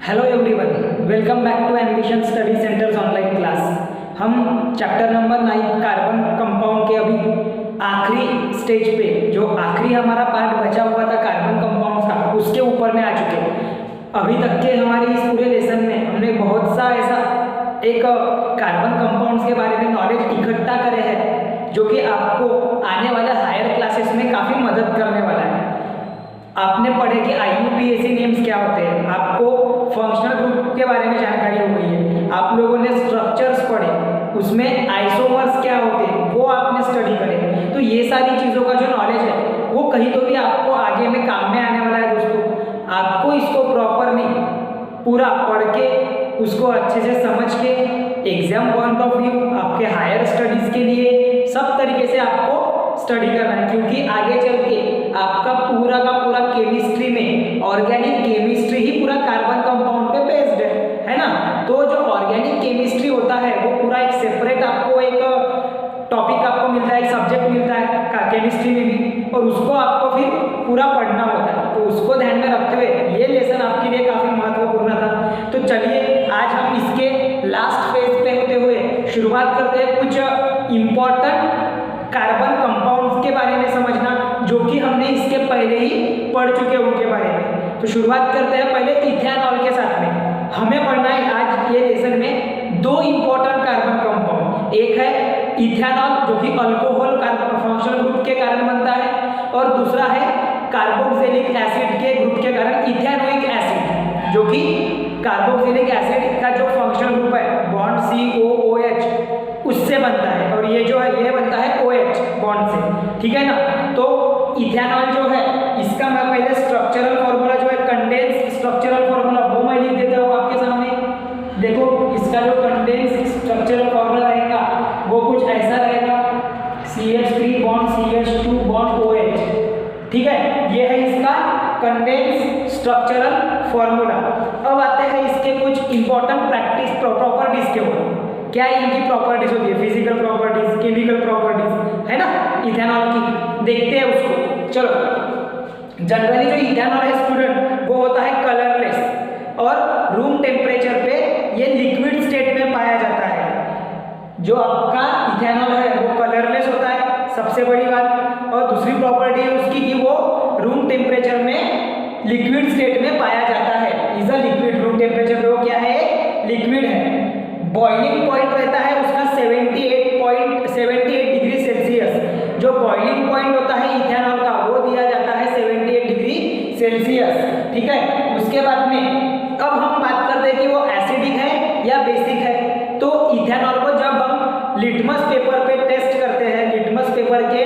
Hello everyone, welcome back to ambition study centres online class. हम chapter number 9 carbon compound के अभी आखिरी stage पे, जो आखिरी हमारा पार्ट बचा हुआ था कार्बन कंपाउंड्स का, उसके ऊपर में आ चुके हैं। अभी तक के हमारी इस पूरे लेसन में हमने बहुत सा ऐसा एक कार्बन कंपाउंड्स के बारे में नॉलेज इकट्ठा करे हैं जो कि आपको आने वाले हायर क्लासेस में काफ़ी मदद करने वाला है। आपने पढ़े कि IUPAC नेम्स क्या होते हैं, आपको फंक्शनल ग्रुप के बारे में जानकारी हो गई है, आप लोगों ने स्ट्रक्चर्स पढ़े, उसमें आइसोमर्स क्या होते हैं वो आपने स्टडी करे। तो ये सारी चीज़ों का जो नॉलेज है वो कहीं तो भी आपको आगे में काम में आने वाला है दोस्तों। आपको इसको प्रॉपर नहीं, पूरा पढ़ के उसको अच्छे से समझ के एग्जाम पॉइंट ऑफ व्यू, आपके हायर स्टडीज़ के लिए सब तरीके से आपको स्टडी करना है, क्योंकि आगे चल के आपका पूरा का पूरा केमिस्ट्री में ऑर्गेनिक केमिस्ट्री ही पूरा कार्बन कंपाउंड पे बेस्ड है ना। तो जो ऑर्गेनिक केमिस्ट्री होता है वो पूरा एक सेपरेट आपको एक टॉपिक आपको मिलता है, एक सब्जेक्ट मिलता है केमिस्ट्री में भी, और उसको आपको फिर पूरा पढ़ना होता है। तो उसको ध्यान में रखते हुए ये लेसन आपके लिए काफ़ी महत्वपूर्ण था। तो चलिए आज हम इसके लास्ट फेज पे होते हुए शुरुआत करते हैं कुछ इम्पॉर्टेंट कार्बन कंपाउंड्स के बारे में समझना, जो कि हमने इसके पहले ही पढ़ चुके हैं उनके बारे में। तो शुरुआत करते हैं पहले इथेनॉल के साथ में। हमें पढ़ना है आज ये लेसन में दो इम्पोर्टेंट कार्बन कंपाउंड। एक है इथेनॉल जो कि अल्कोहल फंक्शनल ग्रुप के कारण बनता है, और दूसरा है कार्बोक्सिलिक एसिड के ग्रुप के कारण इथेनोइक एसिड, जो कि कार्बोक्सिलिक एसिड का जो फंक्शनल ग्रुप है बॉन्ड COOH उससे बनता है, और ये जो है ये बनता है OH बॉन्ड से, ठीक है ना। तो इथेनॉल जो है इसका मैं पहले स्ट्रक्चरल फॉर्मूला जो है कंडेंस स्ट्रक्चरल फॉर्मूला वो मैं लिख देता हूँ आपके सामने। देखो इसका जो कंडेंस स्ट्रक्चरल फॉर्मूला रहेगा वो कुछ ऐसा रहेगा, CH3 bond CH2 bond OH, ठीक है। ये है इसका कंडेंस स्ट्रक्चरल फॉर्मूला। अब आते हैं इसके कुछ इंपॉर्टेंट प्रॉपर्टीज के ऊपर। क्या इनकी प्रॉपर्टीज होती है, फिजिकल प्रॉपर्टीज, केमिकल प्रॉपर्टीज, है ना इथेनॉल की, देखते हैं उसको। चलो, जनरली जो इथेनॉल है स्टूडेंट वो होता है कलरलेस, और रूम टेम्परेचर पे ये लिक्विड स्टेट में पाया जाता है। जो आपका इथेनॉल है वो कलरलेस होता है, सबसे बड़ी बात। और दूसरी प्रॉपर्टी है उसकी कि वो रूम टेम्परेचर में लिक्विड स्टेट में पाया जाता है। Is a liquid, room temperature पे वो क्या है, लिक्विड है। बॉइलिंग पॉइंट रहता है उसका 78 डिग्री सेल्सियस। जो बॉइलिंग पॉइंट होता है इथेनॉल का वो दिया जाता है 78 डिग्री सेल्सियस, ठीक है। उसके बाद में अब हम बात करते हैं कि वो एसिडिक है या बेसिक है। तो इथेनॉल को जब हम लिटमस पेपर पे टेस्ट करते हैं, लिटमस पेपर के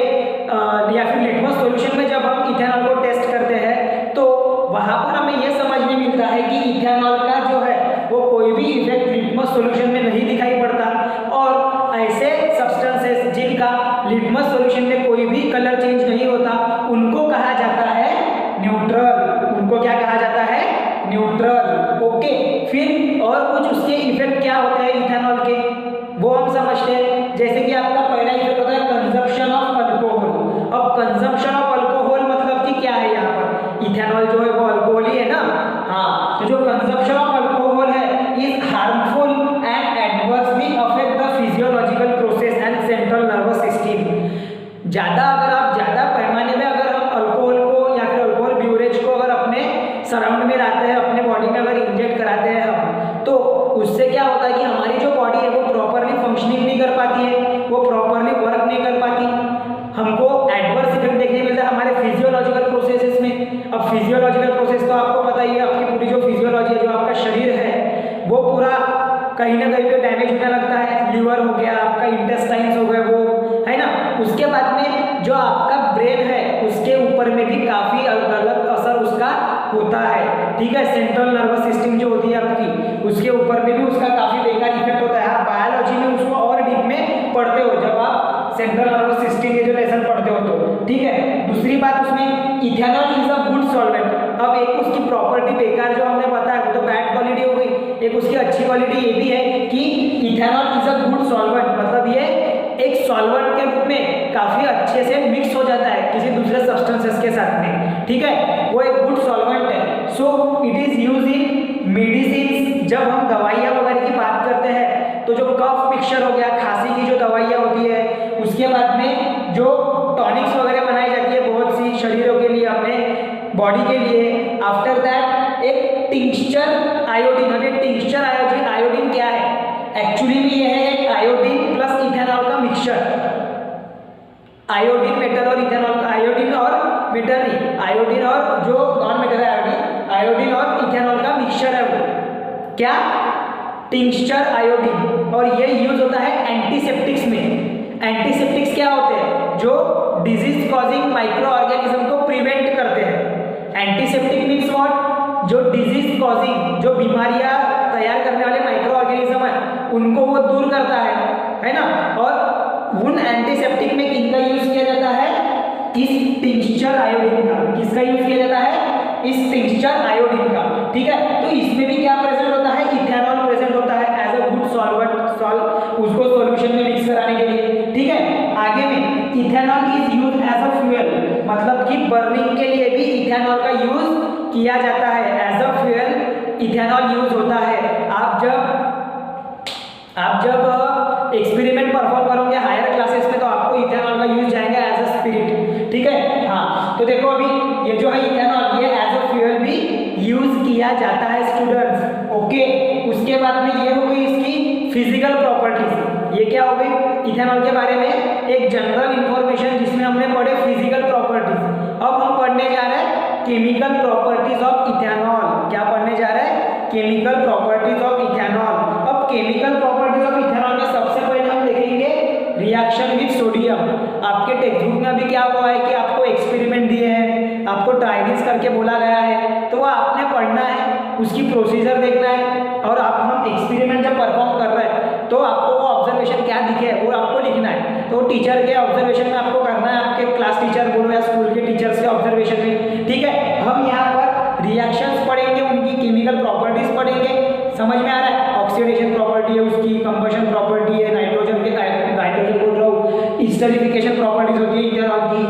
या फिर लिटमस सॉल्यूशन में जब हम इथेनॉल को टेस्ट करते हैं, तो वहाँ पर हमें यह समझ में मिलता है कि इथेनॉल का जो है वो कोई भी इफेक्ट लिटमस सॉल्यूशन में नहीं दिखाई पड़ता, और ऐसे सब्सटेंसेस जिनका लिटमस सॉल्यूशन में कोई भी कलर चेंज नहीं होता उनको कहा जाता है न्यूट्रल। उनको क्या कहा जाता है, न्यूट्रल। ओके, फिर और कुछ उसके इफेक्ट क्या होते हैं इथेनॉल के वो हम समझते हैं। जैसे कि आपका पहला इफेक्ट होता है कंजप्शन ऑफ अल्कोहल। अब कंजप्शन ऑफ अल्कोहल मतलब कि क्या है, यहाँ पर इथेनॉल जो है वो अल्कोहल ही है ना। हाँ, तो जो कंजप्शन ऑफ अल्कोहल है is harmful and adversely affect the physiological process and central nervous system. अगर आप ज़्यादा पैमाने में अगर हम अल्कोहल को या फिर अल्कोहल ब्यूरेज को अगर अपने सराउंड में लाते हैं, अपने बॉडी में अगर इंजेक्ट कराते हैं हम, तो उससे क्या होता है कि हमारी जो बॉडी है वो प्रॉपरली फंक्शनिंग नहीं कर पाती है, वो प्रॉपरली वर्क नहीं कर पाती। हमको एडवर्स इफेक्ट देखने मिलता है हमारे फिजियोलॉजिकल प्रोसेसेस में। अब फिजियोलॉजिकल प्रोसेस तो आपको पता ही है, आपकी पूरी जो फिजियोलॉजी है, जो आपका शरीर है वो पूरा कहीं ना कहीं पे डैमेज होने लगता है। लीवर हो गया, आपका इंटेस्टाइन्स हो गए, वो है ना। उसके बाद में जो आपका ब्रेन है उसके ऊपर में भी काफ़ी गलत असर उसका होता है, ठीक है। सेंट्रल नर्वस सिस्टम जो होती है आपकी, उसके ऊपर में भी उसका काफ़ी बेकार इफेक्ट होता है। आप बायोलॉजी में उसको और डीप में पढ़ते हो जब आप सेंट्रल नर्वस सिस्टम के जो लेसन पढ़ते हो तो, ठीक है। दूसरी बात उसमें ethanol is a good solvent. अब एक उसकी प्रॉपर्टी बेकार जो हमने बताया वो तो बैड क्वालिटी हो गई, एक उसकी अच्छी क्वालिटी ये भी है कि ethanol is a good solvent, मतलब ये एक सॉल्वेंट के रूप में काफ़ी अच्छे से मिक्स हो जाता है किसी दूसरे सब्सटेंसेस के साथ में, ठीक है। वो एक गुड सॉल्वेंट है। So it is use in medicine, जब हम दवाइयाँ वगैरह की बात करते हैं तो जो कफ मिक्सचर हो गया, खांसी की जो दवाइयाँ होती है, उसके बाद में जो टॉनिक्स वगैरह बनाई जाती है बहुत सी शरीरों के लिए, अपने बॉडी के लिए। आफ्टर दैट एक टिंक्चर आयोडीन। अब ये टिंक्चर आयोडीन क्या है? एक्चुअली में ये है एक आयोडीन प्लस इथेनॉल का मिक्सचर। आयोडीन मेटल और इथेनॉल, आयोडीन और मेटल नहीं, आयोडीन और जो नॉन मेटल है आयोडीन, आयोडीन और इथेनॉल का मिक्सचर है वो क्या? Tincture iodine. और ये यूज होता है एंटीसेप्टिक्स में। एंटीसेप्टिक्स क्या होते हैं? जो डिजीज कॉजिंग माइक्रो ऑर्गेनिज्म को प्रिवेंट करते हैं। Antiseptic means what? जो डिजीज कॉजिंग, जो बीमारियां तैयार करने वाले माइक्रो ऑर्गेनिज्म है उनको वो दूर करता है ना। और उन एंटीसेप्टिक में किनका यूज किया जाता है? इस टिंक्चर आयोडीन का। किसका यूज किया जाता है? इस टिंक्चर आयोडीन का। ठीक है, तो इसमें भी क्या प्रेजेंट होता है? इथेनॉल प्रेजेंट होता है एज अ गुड सॉल्वेंट, उसको सॉल्यूशन में मिक्स कराने के लिए। ठीक है, आगे में ethanol is use as a fuel, मतलब कि बर्निंग के लिए भी इथेनॉल का यूज किया जाता है। As a fuel ethanol use होता है। आप जब एक्सपेरिमेंट परफॉर्म करोगे हायर क्लासेस में तो आपको इथेनॉल का यूज जाएगा एज अ स्पिरिट। ठीक है, हाँ, तो देखो अभी ये जो है इथेनॉल, ये एज अ फ्यूल भी यूज किया जाता है स्टूडेंट्स। ओके, उसके बाद में ये हो गई इसकी फिजिकल प्रॉपर्टीज। ये क्या हो गई? इथेनॉल के बारे में एक जनरल इंफॉर्मेशन जिसमें हमने पढ़े फिजिकल प्रॉपर्टीज। अब हम पढ़ने जा रहे हैं केमिकल प्रॉपर्टीज ऑफ इथेनॉल। क्या पढ़ने जा रहे हैं? Chemical properties of ethanol. अब केमिकल प्रॉपर्टीज ऑफ इथेनॉल में सबसे पहले हम देखेंगे रिएक्शन विद सोडियम। आपके टेक्स्ट बुक में अभी क्या हुआ है कि आपको एक्सपेरिमेंट दिए हैं, आपको ट्रायल्स करके बोला गया है, तो वो आपने पढ़ना है, उसकी प्रोसीजर देखना है। और हम एक्सपेरिमेंट जब परफॉर्म कर रहे हैं तो आपको वो ऑब्जर्वेशन क्या दिखे वो आपको लिखना है। तो टीचर के ऑब्जर्वेशन में आपको करना है, आपके क्लास टीचर बोलो या स्कूल के टीचर्स के ऑब्जर्वेशन में। ठीक है, हम यहाँ पर रिएक्शंस पढ़ेंगे, उनकी केमिकल प्रॉपर्टीज पढ़ेंगे। समझ में आ रहा है? ऑक्सीडेशन प्रॉपर्टी है उसकी, कंबशन प्रॉपर्टी है, नाइट्रोजन बोल रहा हूँ, एस्टरिफिकेशन प्रॉपर्टीज होती है इथेनॉल की,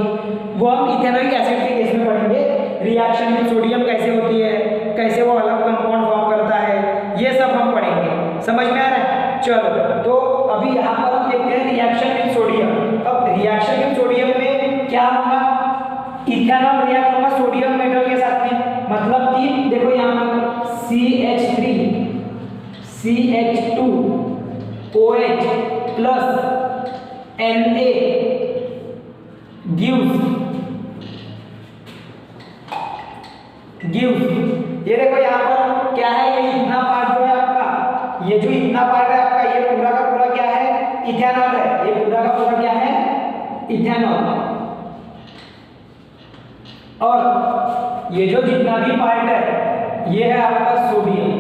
वो हम इथेनॉइक एसिड के केस में पढ़ेंगे। रिएक्शन विद सोडियम कैसे होती है, कैसे वो अलग कंपाउंड फॉर्म करता है, ये सब हम पढ़ेंगे। समझ में आ रहा है? चलो, तो अभी यहाँ पर हम देखते हैं रिएक्शन विद सोडियम। अब रिएक्शन विद सोडियम में क्या होगा? इथेनॉल रिएक्ट होगा सोडियम मेटल के साथ में, मतलब कि देखो यहाँ पर CH3 CH2 OH plus Na gives, ये देखो यहाँ पर क्या है? ये इतना पार्ट जो है आपका, ये जो इतना पार्ट है आपका, ये पूरा का पूरा क्या है? इथेनॉल है। ये पूरा का पूरा क्या है? इथेनॉल। और ये जो जितना भी पार्ट है ये है आपका सोडियम।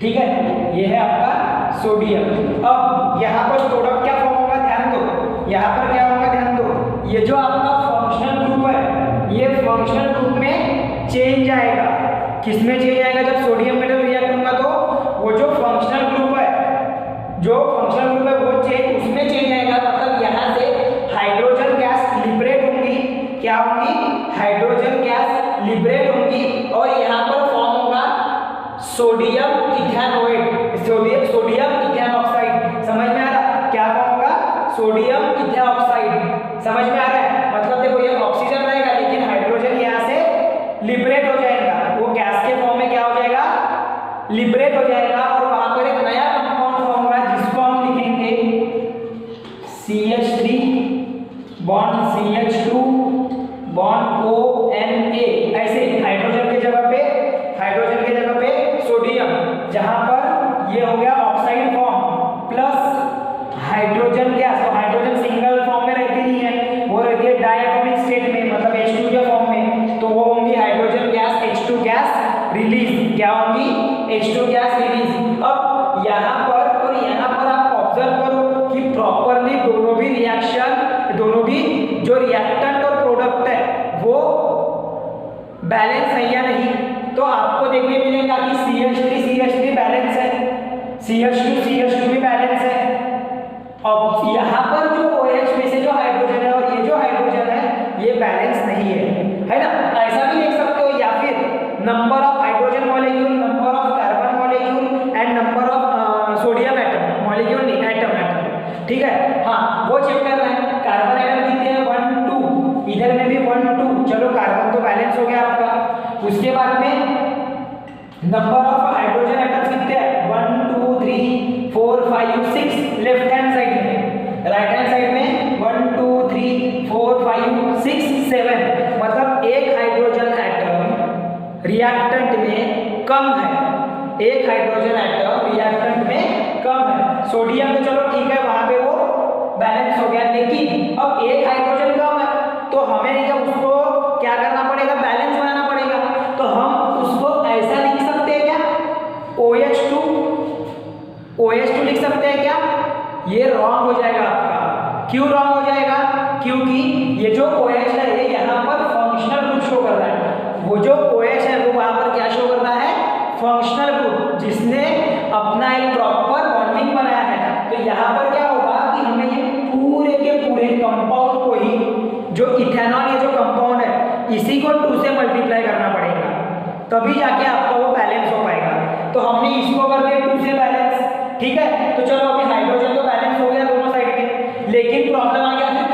ठीक है, ये है आपका सोडियम। अब यहाँ पर प्रोडक्ट क्या फॉर्म होगा? ध्यान दो, यहाँ पर क्या होगा? ध्यान दो, ये जो आपका फंक्शनल ग्रुप है ये फंक्शनल ग्रुप में चेंज आएगा। किस में चेंज आएगा? जब सोडियम मेटल रिएक्ट होगा तो वो जो फंक्शनल ग्रुप है, वो चेंज, उसमें चेंज आएगा। मतलब यहाँ से हाइड्रोजन गैस लिबरेट होंगी। क्या होंगी? हाइड्रोजन गैस लिबरेट होंगी और यहाँ पर फॉर्म होगा sodium ethanoate, sodium ethane oxide. समझ में आ रहा? क्या फॉर्म होगा? Sodium ethane oxide. समझ में आ रहा है? मतलब देखो ये ऑक्सीजन रहेगा लेकिन हाइड्रोजन यहाँ से लिबरेट हो जाएगा, वो गैस के फॉर्म में क्या हो जाएगा? लिबरेट हो जाएगा और वहां पर एक नया कंपाउंड फॉर्म होगा जिसको हम लिखेंगे CH3 bond CH2 bond ONA। ऐसे हाइड्रोजन के जगह पे सोडियम, जहां पर ये हो गया oxide form plus hydrogen gas. तो हाइड्रोजन सिंगल फॉर्म में रहती नहीं है, वो रहती है डायटोमिक स्टेट में, मतलब H2 के फॉर्म में। तो वो होंगी hydrogen gas H2 gas release. क्या होंगी? H2 gas release. अब यहाँ पर और यहाँ पर आप ऑब्जर्व करो कि प्रॉपरली दोनों भी जो रिएक्टेंट और प्रोडक्ट है वो बैलेंस है या नहीं। तो आपको देखने मिलेगा कि CH3 बैलेंस है, CH2 भी बैलेंस है। अब यहाँ पर जो OH में से जो हाइड्रोजन है और ये जो हाइड्रोजन है ये बैलेंस नहीं है, है ना? ऐसा भी देख सकते हो या फिर number of hydrogen molecule, number of carbon molecule and number of sodium atom, molecule नहीं एटम, ठीक है। हाँ वो चेक करना है। कार्बन एटम कितने हैं 1 2, इधर में भी 1 2, चलो कार्बन तो बैलेंस हो गया आपका। उसके बाद में नंबर ऑफ हाइड्रोजन एटम्स कितने हैं 1 2 3 4 5 6, लेफ्ट हैंड साइड में। राइट हैंड साइड में 1 2 3 4 5 6 7, मतलब एक हाइड्रोजन एटम रिएक्टेंट में कम है, एक हाइड्रोजन एटम रिएक्टेंट में कम है। सोडियम तो चलो ठीक है वहां पे वो बैलेंस हो गया, लेकिन अब एक हाइड्रोजन कम है तो हमें क्या उसको क्या करना पड़ेगा, बैलेंस बनाना पड़ेगा। तो हम उसको ऐसा लिख सकते हैं क्या OH2 लिख सकते हैं क्या? ये रॉन्ग हो जाएगा आपका। क्यों रॉन्ग हो जाएगा? क्योंकि ये जो OH है ये यहाँ पर फंक्शनल ग्रुप शो कर रहा है। वो जो OH है वो वहां पर क्या शो कर रहा है, फंक्शनल ग्रुप, जिसने अपना एक प्रॉपर बॉन्डिंग बनाया है। तो यहाँ पर क्या होगा कि हमें ये पूरे के पूरे कंपाउंड को ही, जो इथेनॉल ये जो कंपाउंड है इसी को 2 से मल्टीप्लाई करना पड़ेगा, तभी जाके आपका वो बैलेंस हो पाएगा। तो हमने इसको कर दिया 2 से बैलेंस, ठीक है। तो चलो अभी हाइड्रोजन तो बैलेंस हो गया दोनों साइड में, लेकिन प्रॉब्लम आ गया फिर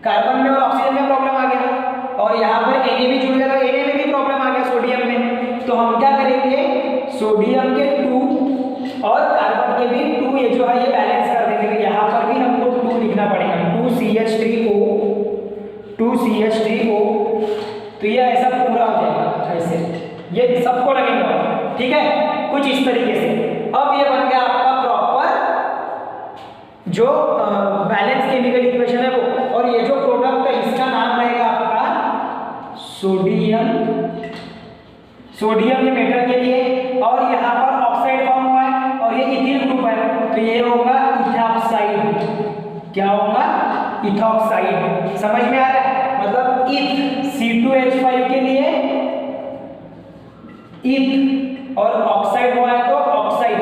कार्बन में और ऑक्सीजन में प्रॉब्लम आ गया, और यहाँ पर Na भी जुड़ गया तो Na में भी प्रॉब्लम आ गया सोडियम में। तो हम क्या करेंगे, सोडियम के 2 और कार्बन के भी 2 ये जो है ये बैलेंस कर देंगे। यहाँ पर भी हमको 2 लिखना पड़ेगा, 2CH3O। तो ये ऐसा पूरा हो जाएगा, ऐसे ये सबको लगेगा, ठीक है, कुछ इस तरीके से। अब ये बन गया आपका प्रॉपर जो बैलेंस केमिकल इक्वेशन है वो। और ये जो प्रोडक्ट है इसका नाम रहेगा आपका सोडियम ये मेटल के लिए, और यहाँ पर ऑक्साइड फॉर्म हुआ है और ये इथिल ग्रुप है, तो ये होगा इथॉक्साइड। क्या होगा, इथॉक्साइड। समझ में आ रहा है, मतलब इथ C2H5 के लिए इथ, और ऑक्साइड हुआ है तो ऑक्साइड,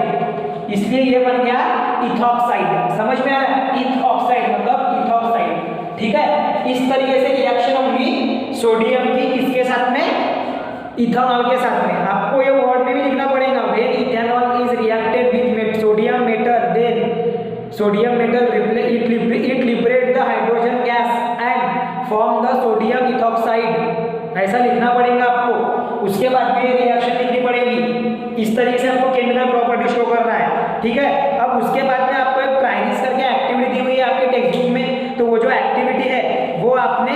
इसलिए ये बन गया इथॉक्साइड। समझ में आ रहा है, इथॉक्साइड मतलब इथॉक्साइड, ठीक है। इस तरीके से रिएक्शन होंगी सोडियम की किसके साथ में, इथेनॉल के साथ में। आपको ये वर्ड में भी लिखना पड़ेगा, when ethanol is reacted with sodium metal, then sodium metal it liberate the hydrogen gas and form the sodium ethoxide. ऐसा लिखना पड़ेगा आपको। उसके बाद में रिएक्शन लिखनी पड़ेगी। इस तरीके से आपको केमिकल प्रॉपर्टी शो करना है, ठीक है। अब उसके बाद में आपको एक प्राइरिस करके एक्टिविटी दी हुई है आपके टेक्स्ट बुक में, तो वो जो एक्टिविटी है वो आपने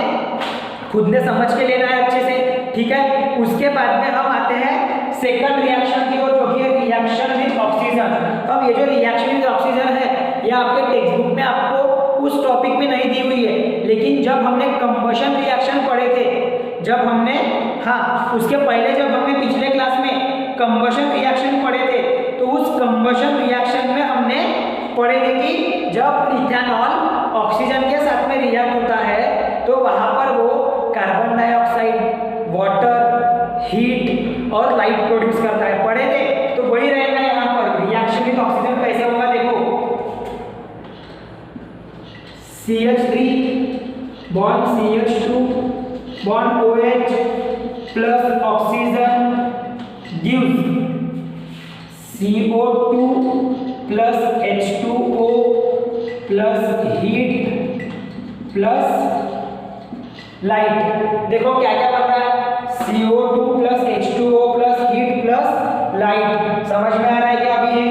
खुद ने समझ के लेना है अच्छे से, ठीक है। उसके बाद में हम आते हैं सेकंड रिएक्शन की ओर, जो कि है रिएक्शन विद ऑक्सीजन। अब ये जो रिएक्शन विद ऑक्सीजन है ये आपके टेक्स्ट बुक में आपको उस टॉपिक में नहीं दी हुई है, लेकिन जब हमने कंबशन रिएक्शन पढ़े थे, जब हमने उसके पहले जब हमने पिछले क्लास में कंबशन रिएक्शन पढ़े थे, तो उस कंबशन रिएक्शन में हमने पढ़े थे कि जब इथेनॉल ऑक्सीजन के साथ में रिएक्ट होता है तो वहां पर वो कार्बन डाइऑक्साइड, वाटर, हीट और लाइट प्रोड्यूस करता है। पढ़े थे, तो वही रहेगा यहाँ पर। रिएक्शन विद ऑक्सीजन कैसे होगा देखो, CH3 bond CH2 bond OH plus oxygen gives CO2 plus H2O plus heat plus light. देखो क्या क्या बन रहा है, CO2 plus H2O plus heat plus light. समझ में आ रहा है क्या? अभी ये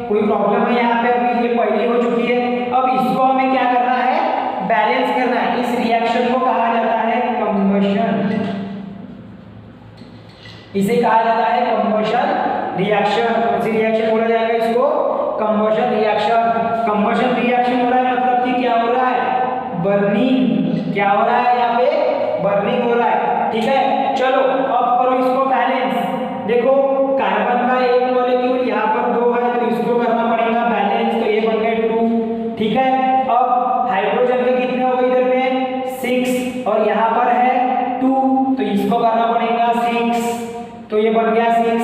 कोई प्रॉब्लम है यहाँ पे? अभी ये पहली हो चुकी है। अब इसको हमें क्या करना है, बैलेंस करना है। इस रिएक्शन को कहा जाता है कंबशन, इसे कहा जाता है कंबशन रिएक्शन। कौन सी रिएक्शन बोला जाएगा इसको? Combustion reaction. कंबशन रिएक्शन हो रहा है मतलब कि क्या हो रहा है, बर्निंग। क्या हो रहा है यहाँ पे, बर्निंग हो रहा है, ठीक है। चलो अब करो इसको बैलेंस। देखो कार्बन का एक मॉलिक्यूल यहाँ पर 2 है, तो इसको करना पड़ेगा बैलेंस, तो ये बन गए 2, ठीक है। अब हाइड्रोजन के कितने हो गए इधर में 6, और यहाँ पर है 2, तो इसको करना पड़ेगा 6, तो ये बन गया 6।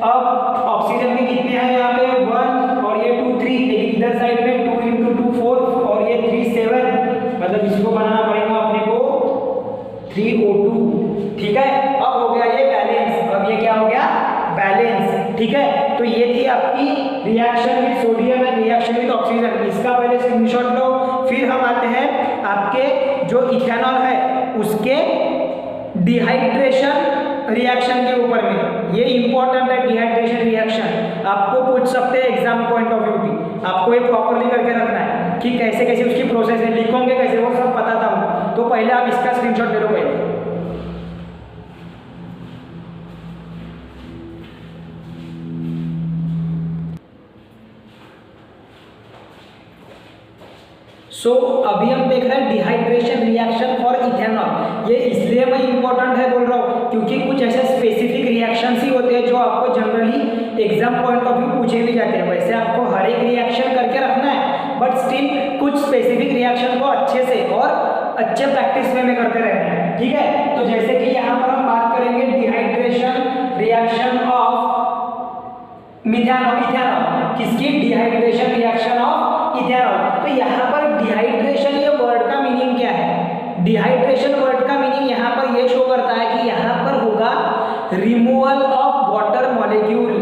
अब ऑक्सीजन के कितने हैं यहाँ पे 1, और ये 2 3, लेकिन इधर साइड में 2 × 2 4, और ये 3 7, मतलब इसको बनाना पड़ेगा अपने को 3O2, ठीक है। अब हो गया ठीक है। तो ये थी आपकी reaction with sodium and reaction with oxygen. इसका पहले स्क्रीनशॉट लो। फिर हम आते हैं आपके जो इथेनॉल है उसके डिहाइड्रेशन रिएक्शन के ऊपर में। ये इंपॉर्टेंट है डिहाइड्रेशन रिएक्शन, आपको पूछ सकते हैं एग्जाम पॉइंट ऑफ व्यू भी। आपको ये प्रॉपरली करके रखना है कि कैसे कैसे उसकी प्रोसेस है, लिखोगे कैसे वो सब पता था। तो पहले आप इसका स्क्रीनशॉट ले लो पहले। अभी हम देख रहे हैं डिहाइड्रेशन रिएक्शन फॉर इथेनॉल। ये इसलिए मैं इंपॉर्टेंट है बोल रहा हूँ क्योंकि कुछ ऐसे स्पेसिफिक रिएक्शंस ही होते हैं जो आपको generally exam point of view पूछे भी जाते हैं। वैसे आपको हर एक रिएक्शन करके रखना है, बट स्टिल कुछ स्पेसिफिक रिएक्शन को अच्छे से और अच्छे प्रैक्टिस में करते रहना है, ठीक है। तो जैसे कि यहाँ पर हम बात करेंगे डिहाइड्रेशन रिएक्शन ऑफ इथेनॉल। किसकी? Dehydration reaction of ethanol. तो यहाँ पर डिहाइड्रेशन ये वर्ड का मीनिंग क्या है? डिहाइड्रेशन वर्ड का मीनिंग यहाँ पर ये शो करता है कि यहाँ पर होगा रिमूवल ऑफ वाटर मॉलिक्यूल।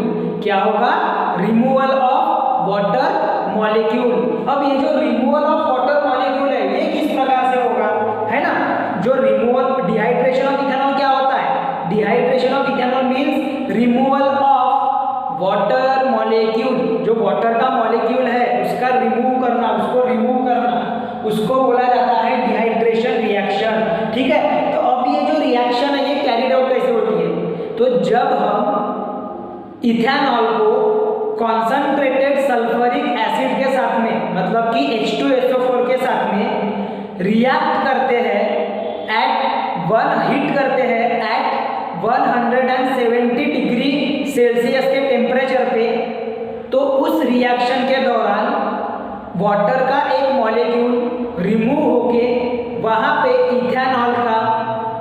क्या होगा? Removal of water molecule. अब ये जो रिमूवल ऑफ वाटर मॉलिक्यूल है ये किस प्रकार से होगा, है ना? जो रिमूवल डिहाइड्रेशन ऑफ इथेनॉल क्या होता है? Dehydration of ethanol means removal of water molecule. जो वाटर का मॉलिक्यूल है उसका रिमूव करना, उसको बोला जाता है डिहाइड्रेशन रिएक्शन, ठीक है। तो अब ये जो रिएक्शन है ये कैरिड आउट कैसे होती है? तो जब हम इथेनॉल को कॉन्सनट्रेटेड सल्फ्यूरिक एसिड के साथ में, मतलब कि H2SO4 के साथ में रिएक्ट करते हैं हीट करते हैं एट 170 डिग्री सेल्सियस के टेम्परेचर पे, तो उस रिएक्शन के दौरान वाटर का एक मॉलिक्यूल रिमूव होके वहाँ पे इथेनॉल का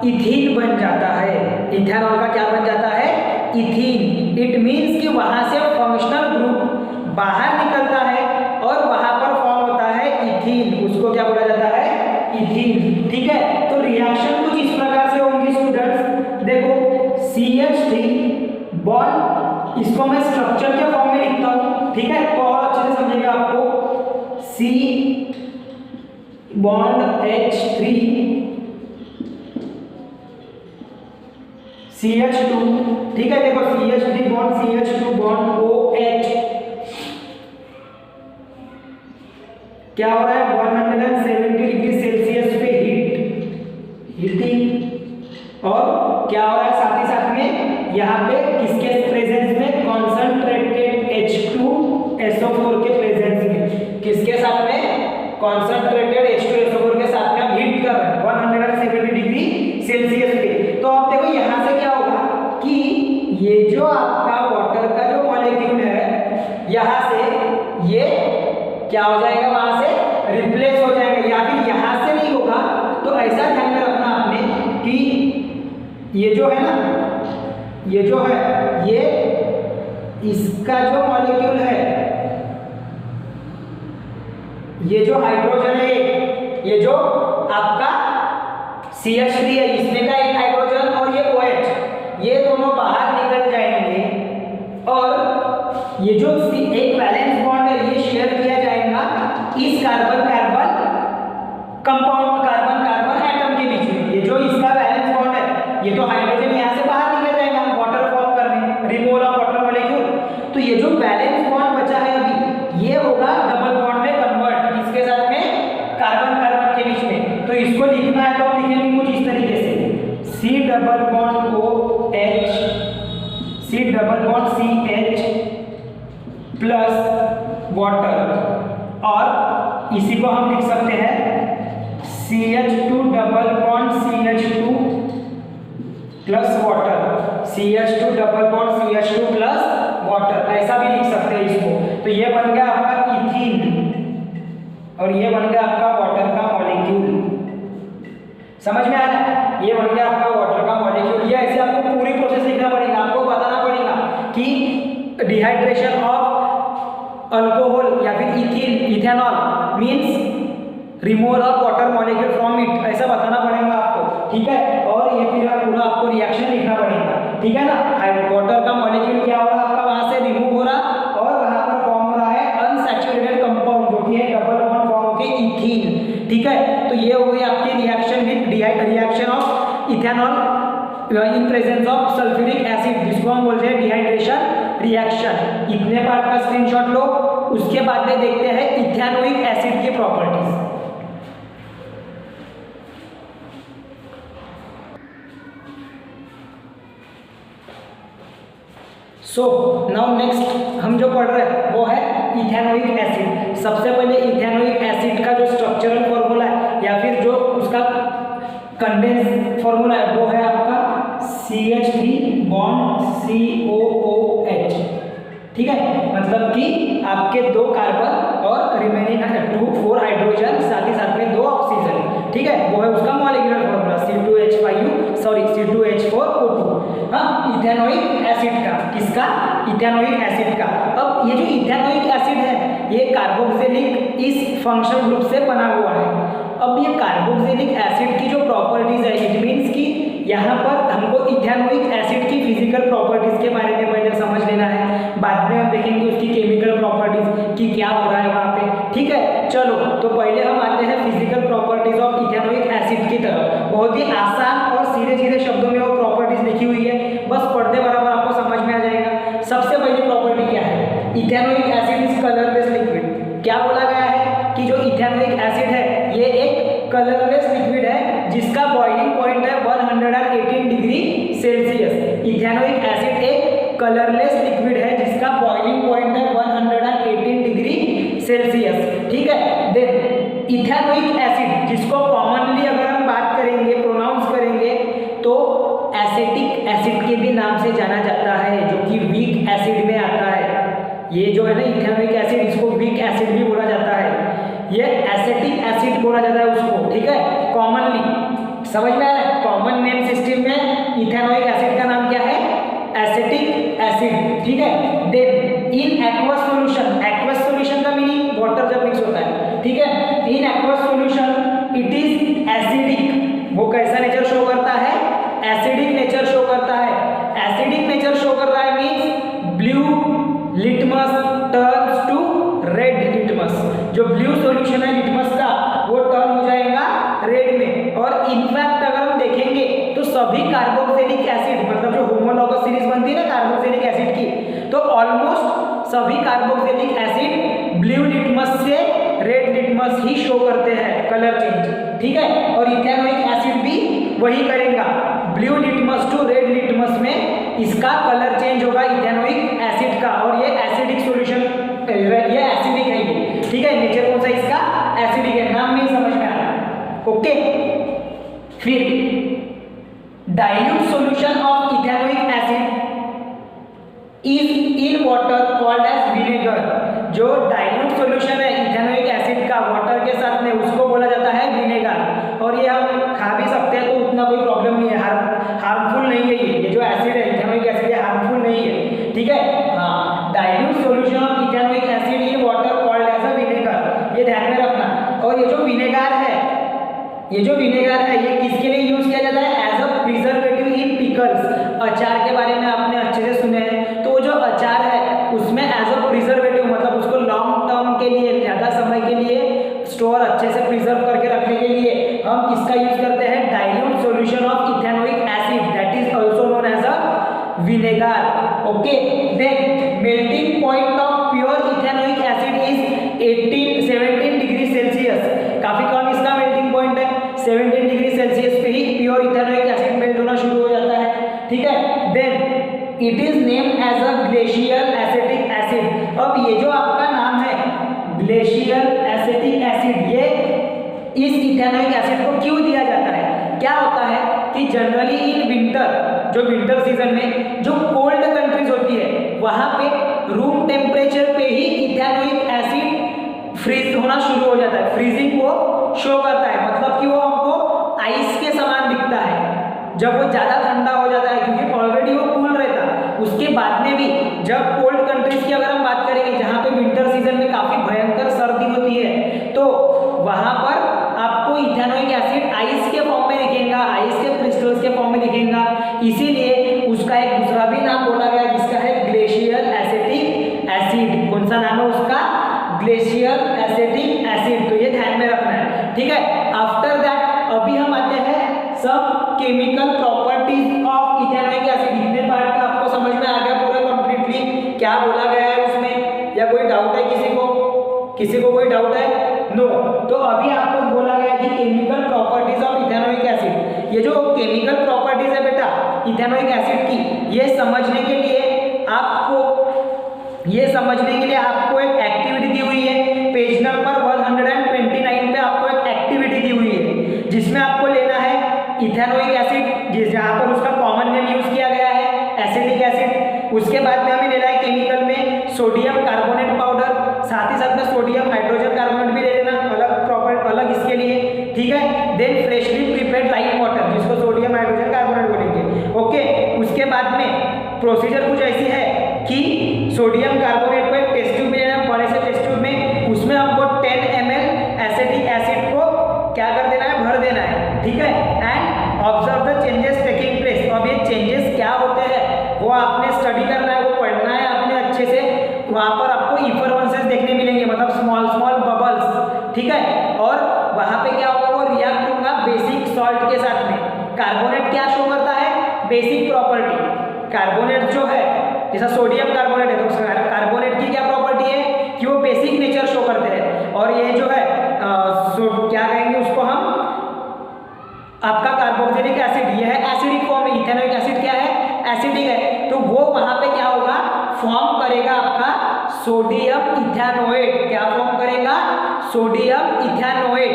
इथीन बन जाता है। इथेनॉल का क्या बन जाता है? इथीन। इट मीन्स कि वहाँ से फंक्शनल ग्रुप बाहर निकलता है और वहाँ पर फॉर्म होता है इथीन। उसको क्या बोला जाता है? इथीन, ठीक है। तो रिएक्शन कुछ इस प्रकार से होंगी स्टूडेंट्स। देखो CH3 बॉन्ड, इसको मैं स्ट्रक्चर के फॉर्म में लिखता हूँ, ठीक है, तो और अच्छे से समझेगा आपको। C बॉन्ड H3 CH2, ठीक है। देखो CH3 bond CH2 bond OH क्या हो रहा है? 170 डिग्री सेल्सियस पे हीटिंग, और क्या हो रहा है साथ ही साथ में यहाँ पे किसके प्रेजेंस में? कॉन्सनट्रेटेड H2SO4 के प्रेजेंस में। किसके साथ में? कॉन्सनट्रेटेड H2SO4 के साथ में हम हीट कर रहे हैं 170 डिग्री सेल्सियस पे। तो अब देखो यहाँ से क्या होगा कि ये जो आपका वाटर का जो मॉलिक्यूल है यहाँ से ये क्या हो जाएगा? वहां से रिप्लेस हो जाएगा, या फिर यहाँ से नहीं होगा। तो ऐसा ध्यान में रखना आपने कि ये जो है ना, ये जो है ये इसका जो मॉलिक्यूल है, ये जो हाइड्रोजन है, ये जो आपका CH3 है, इसमें का एक हाइड्रोजन और ये OH, ये दोनों बाहर निकल जाएंगे और ये जो एक वैलेंस बॉन्ड है ये शेयर किया जाएगा इस carbon carbon compound, carbon carbon atom के बीच में। ये जो इसका वैलेंस बॉन्ड है, ये तो हाइड्रोजन यहाँ से बाहर निकल जाएगा वाटर फॉर्म करने, रिमूवल ऑफ वाटर मॉलिक्यूल। तो ये जो वैलेंस बॉन्ड बचा है अभी, ये होगा डबल बॉन्ड में कन्वर्ट, किसके साथ में? कार्बन कार्बन के बीच में। तो इसको लिखना है तो हम लिखेंगे कुछ इस तरीके से, C double bond OH, C double bond CH plus water, और इसी को हम लिख सकते हैं CH2 double bond CH2 plus water, CH2 double bond CH2 plus water, ऐसा भी लिख सकते हैं इसको। तो ये बन गया आपका इथीन और ये बन गया आपका वाटर का मॉलिक्यूल। समझ में आ रहा है? ये बन गया आपका वाटर का मॉलिक्यूल। ये ऐसे आपको पूरी प्रोसेस लिखना पड़ेगा, आपको बताना पड़ेगा कि डिहाइड्रेशन ऑफ अल्कोहल या फिर ethanol means removal of water molecule from it, ऐसा बताना पड़ेगा आपको, ठीक है। और ये फिर पूरा आपको रिएक्शन लिखना पड़ेगा, ठीक है ना। वाटर का मॉलिक्यूल क्या होगा आपका? वहां से गई आपकी reaction with reaction of ethanol in presence of sulphuric acid, जिसको हम बोलते हैं डिहाइड्रेशन रिएक्शन। इतने पार्ट का स्क्रीनशॉट लो। उसके बाद में देखते हैं इथेनोइक एसिड की प्रॉपर्टीज। सो नाउ नेक्स्ट हम जो पढ़ रहे हैं वो है इथेनोइक एसिड। सबसे पहले इथेनोइक एसिड का जो स्ट्रक्चरल फॉर्मूला है या फिर जो उसका कंडेंस फॉर्मूला है वो है आपका CH3 बॉन्ड COOH। ठीक है, मतलब कि आपके 2 कार्बन और रिमेनिंग 4 हाइड्रोजन साथ ही साथ में 2 ऑक्सीजन। ठीक है, वो है उसका मॉलिक्यूलर फॉर्मूला C2H4O2। हाँ, इथेनोइक एसिड का, किसका? इथेनोइक एसिड का। अब ये जो इथेनोइक एसिड है ये कार्बोक्सिलिक इस फंक्शनल ग्रुप से बना हुआ है। अब ये कार्बोक्सिलिक एसिड की जो प्रॉपर्टीज है, इट मीन्स कि यहाँ पर हमको इथेनोइक एसिड की फिजिकल प्रॉपर्टीज के बारे में पहले समझ लेना है, बाद में हम देखेंगे उसकी केमिकल प्रॉपर्टीज कि क्या हो रहा है वहाँ पे। ठीक है, चलो तो पहले हम आते हैं physical properties of ethanoic acid की तरफ। बहुत ही आसान और सीधे सीधे शब्दों में वो प्रॉपर्टीज लिखी हुई है, बस पढ़ते बराबर आपको समझ में आ जाएगा। सबसे पहली प्रॉपर्टी क्या है? Ethanoic acid is colourless liquid. क्या बोला गया है कि जो इथेनोइक एसिड है ये एक कलरलेस लिक्विड है जिसका बॉइलिंग पॉइंट है 118 डिग्री सेल्सियस। इथेनोइक एसिड एक कलरलेस लिक्विड है जिसका बॉइलिंग पॉइंट है 118 डिग्री सेल्सियस। ठीक है, देन इथेनोइक एसिड जिसको कॉमनली अगर हम बात करेंगे, प्रोनाउंस करेंगे तो एसिटिक एसिड के भी नाम से जाना जाता है, जो कि वीक एसिड में आता है। ये जो है ना इथेनोइक एसिड, इसको वीक एसिड भी बोला जाता है, ये एसिटिक एसिड बोला जाता है उसको। ठीक है, कॉमनली समझ में आ रहा है? कॉमन नेम सिस्टम में इथेनोइक एसिड का नाम क्या है? Acetic acid. ठीक है, then in aqueous solution, aqueous solution का मीनिंग वाटर जब मिक्स होता है। ठीक है, in aqueous solution it is acidic. वो कैसा नेचर शो करता है? एसिडिक नेचर शो करता है। एसिडिक नेचर शो कर रहा है means blue litmus turns to red litmus. जो ब्लू सॉल्यूशन है लिटमस का वो टर्न हो जाएगा रेड में। और इनफैक्ट अगर हम देखेंगे तो सभी कार्बोक्सिलिक एसिड, मतलब जो होमोलॉगस सीरीज बनती है ना कार्बोक्सिलिक एसिड की, तो ऑलमोस्ट सभी कार्बोक्सिलिक एसिड ब्लू लिटमस से रेड लिटमस ही शो करते हैं कलर चेंज। ठीक है, और इथेनोइक एसिड भी वही करेगा, blue litmus to red litmus में इसका कलर चेंज होगा इथेनोइक एसिड का। और ये एसिडिक सॉल्यूशन, ये एसिडिक है ये। ठीक है, नेचर कौन सा इसका? एसिडिक है, नाम में ही समझ में आ रहा है। ओके, फिर dilute solution of ethanoic acid is in water called as vinegar. जो डाइल्यूट सॉल्यूशन है इथेनोइक एसिड का वाटर के साथ में, उसको बोला जाता है विनेगर। और ये हम खा भी सकते हैं तो उतना कोई प्रॉब्लम नहीं है, हार्मफुल नहीं है। ये जो एसिड है इथेनोइक एसिड, ये हार्मफुल नहीं है। ठीक है, हाँ, dilute solution of ethanoic acid in water called as a vinegar, ये ध्यान में रखना। और ये जो विनेगर है, ये जो विनेगर है ये किसके लिए यूज किया जाता है? As a preservative in pickles. अचार के बारे में आपने अच्छे से सुने हैं, तो वो जो अचार है उसमें एज अ प्रिजर्वेटिव, मतलब उसको लॉन्ग टर्म के लिए, ज्यादा समय के लिए स्टोर अच्छे से प्रिजर्व करके रखने के लिए हम किसका यूज करते हैं? Dilute solution of ethanoic acid, that is also known as a vinegar. Okay, then melting point of pure ethanoic acid is 17 degree Celsius. काफी कम इसका मेल्टिंग पॉइंट है, 17 डिग्री सेल्सियस पे ही प्योर इथेनोइक एसिड मेल्ट होना शुरू हो जाता है। ठीक है, then it is named as a glacial acetic acid. अब ये जो आपका नाम है ग्लेशियल एसिटिक एसिड, ये इस इथेनोइक एसिड को क्यों दिया जाता है? क्या होता है कि जनरली इन विंटर, जो विंटर सीजन में जो कोल्ड कंट्रीज होती है वहां पे रूम टेम्परेचर पे ही इथेनोइक एसिड फ्रीज होना शुरू हो जाता है, फ्रीजिंग को शो करता है, मतलब कि वो हमको आइस के समान दिखता है जब वो ज्यादा ठंडा हो जाता है, क्योंकि ऑलरेडी वो कूल रहता है। उसके बाद में भी जब कोल्ड कंट्रीज की अगर हम बात करेंगे जहाँ पे विंटर सीजन में काफी भयंकर सर्दी होती है, तो वहां पर आपको इथेनोइक एसिड आइस के फॉर्म में दिखेगा, आइस के क्रिस्टल्स के फॉर्म में दिखेगा। इसीलिए उसका एक दूसरा भी नाम बोला गया जिसका है ग्लेशियल एसिटिक एसिड। कौन सा नाम है उसका? Glacial acetic acid. तो ये ध्यान में रखना है। ठीक है, आफ्टर दैट सब chemical properties of ethanoic acid. इतने पार्ट का आपको समझ में आ गया पूरा कंप्लीटली क्या बोला गया है उसमें, या कोई डाउट है किसी को कोई डाउट है? नो। तो अभी आपको बोला गया कि chemical properties of ethanoic acid. ये जो केमिकल प्रॉपर्टीज है बेटा इथेनोइक एसिड की, ये समझने के लिए आपको एक एक्टिविटी दी हुई है। पेज नंबर 129 पे आपको एक एक्टिविटी दी हुई है जिसमें आपको लेना है इथेनोइक एसिड, जहाँ पर उसका कॉमन नेम यूज किया गया है एसिटिक एसिड। उसके बाद में हमें लेना है केमिकल में सोडियम कार्बोनेट पाउडर, साथ ही साथ में सोडियम हाइड्रोजन कार्बोनेट भी ले लेना अलग इसके लिए, ठीक है। Then freshly prepared lime water, जिसको सोडियम हाइड्रोजन कार्बोनेट बोलेंगे, ओके। उसके बाद में प्रोसीजर कुछ ऐसी है कि सोडियम कार्बोनेट को एक टेस्ट ट्यूब में लेना, बड़े से टेस्ट ट्यूब में, उसमें आपको 10 ml एसिटिक एसिड को क्या कर देना है, भर देना है, ठीक है। And observe the changes taking place. अब ये चेंजेस क्या होते हैं वो आपने स्टडी करना है, वो पढ़ना है आपने अच्छे से। वहाँ पर आपको इफरवेंसेस देखने मिलेंगे, मतलब स्मॉल बबल्स, ठीक है। और वहाँ पे क्या होगा, वो रिएक्ट होगा बेसिक सॉल्ट के साथ में। कार्बोनेट क्या शो करता है, बेसिक प्रॉपर्टी। कार्बोनेट जो है जैसा सोडियम कार्बोनेट है, तो कार्बोनेट की क्या प्रॉपर्टी है कि वो बेसिक नेचर शो करते हैं। और ये जो है क्या कहेंगे उसको हम, आपका कार्बोक्सिलिक एसिड, ये है एसिडिक फॉर्म में। इथेनोइक एसिड क्या है, एसिडिक है, तो वो वहां पे क्या होगा, फॉर्म करेगा आपका सोडियम इथेनोएट। क्या फॉर्म करेगा, सोडियम इथेनोएट,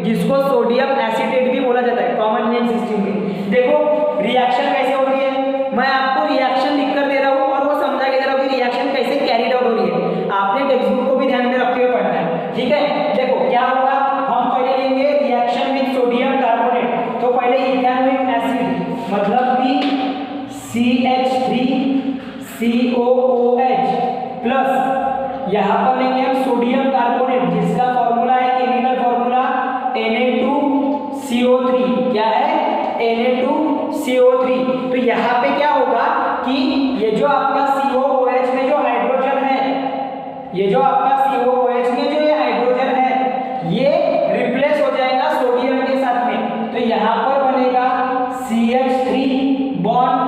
जिसको सोडियम एसीटेट भी बोला जाता है कॉमन नेम सिस्टम में। देखो रिएक्शन कैसे हो रही है, मैं आपको रिएक्शन लिख कर दे रहा हूँ और वो समझा के दे रहा हूँ कि रिएक्शन कैसे कैरिड आउट हो रही है। आपने टेक्स्ट बुक को भी ध्यान में रखते हुए पढ़ना है, ठीक है। देखो क्या होगा, हम पहले लेंगे रिएक्शन विद सोडियम कार्बोनेट। तो पहले इथेनोइक एसिड मतलब कि CH3COOH प्लस यहाँ पर लेंगे हम सोडियम कार्बोनेट, जिसका फॉर्मूला है केमिकल फॉर्मूला Na2CO3। क्या है, Na2CO3। तो यहाँ पे क्या होगा कि ये जो आपका COOH में जो हाइड्रोजन है, ये जो आपका COOH में जो ये हाइड्रोजन है, ये रिप्लेस हो जाएगा सोडियम के साथ में। तो यहाँ पर बनेगा CH3 bond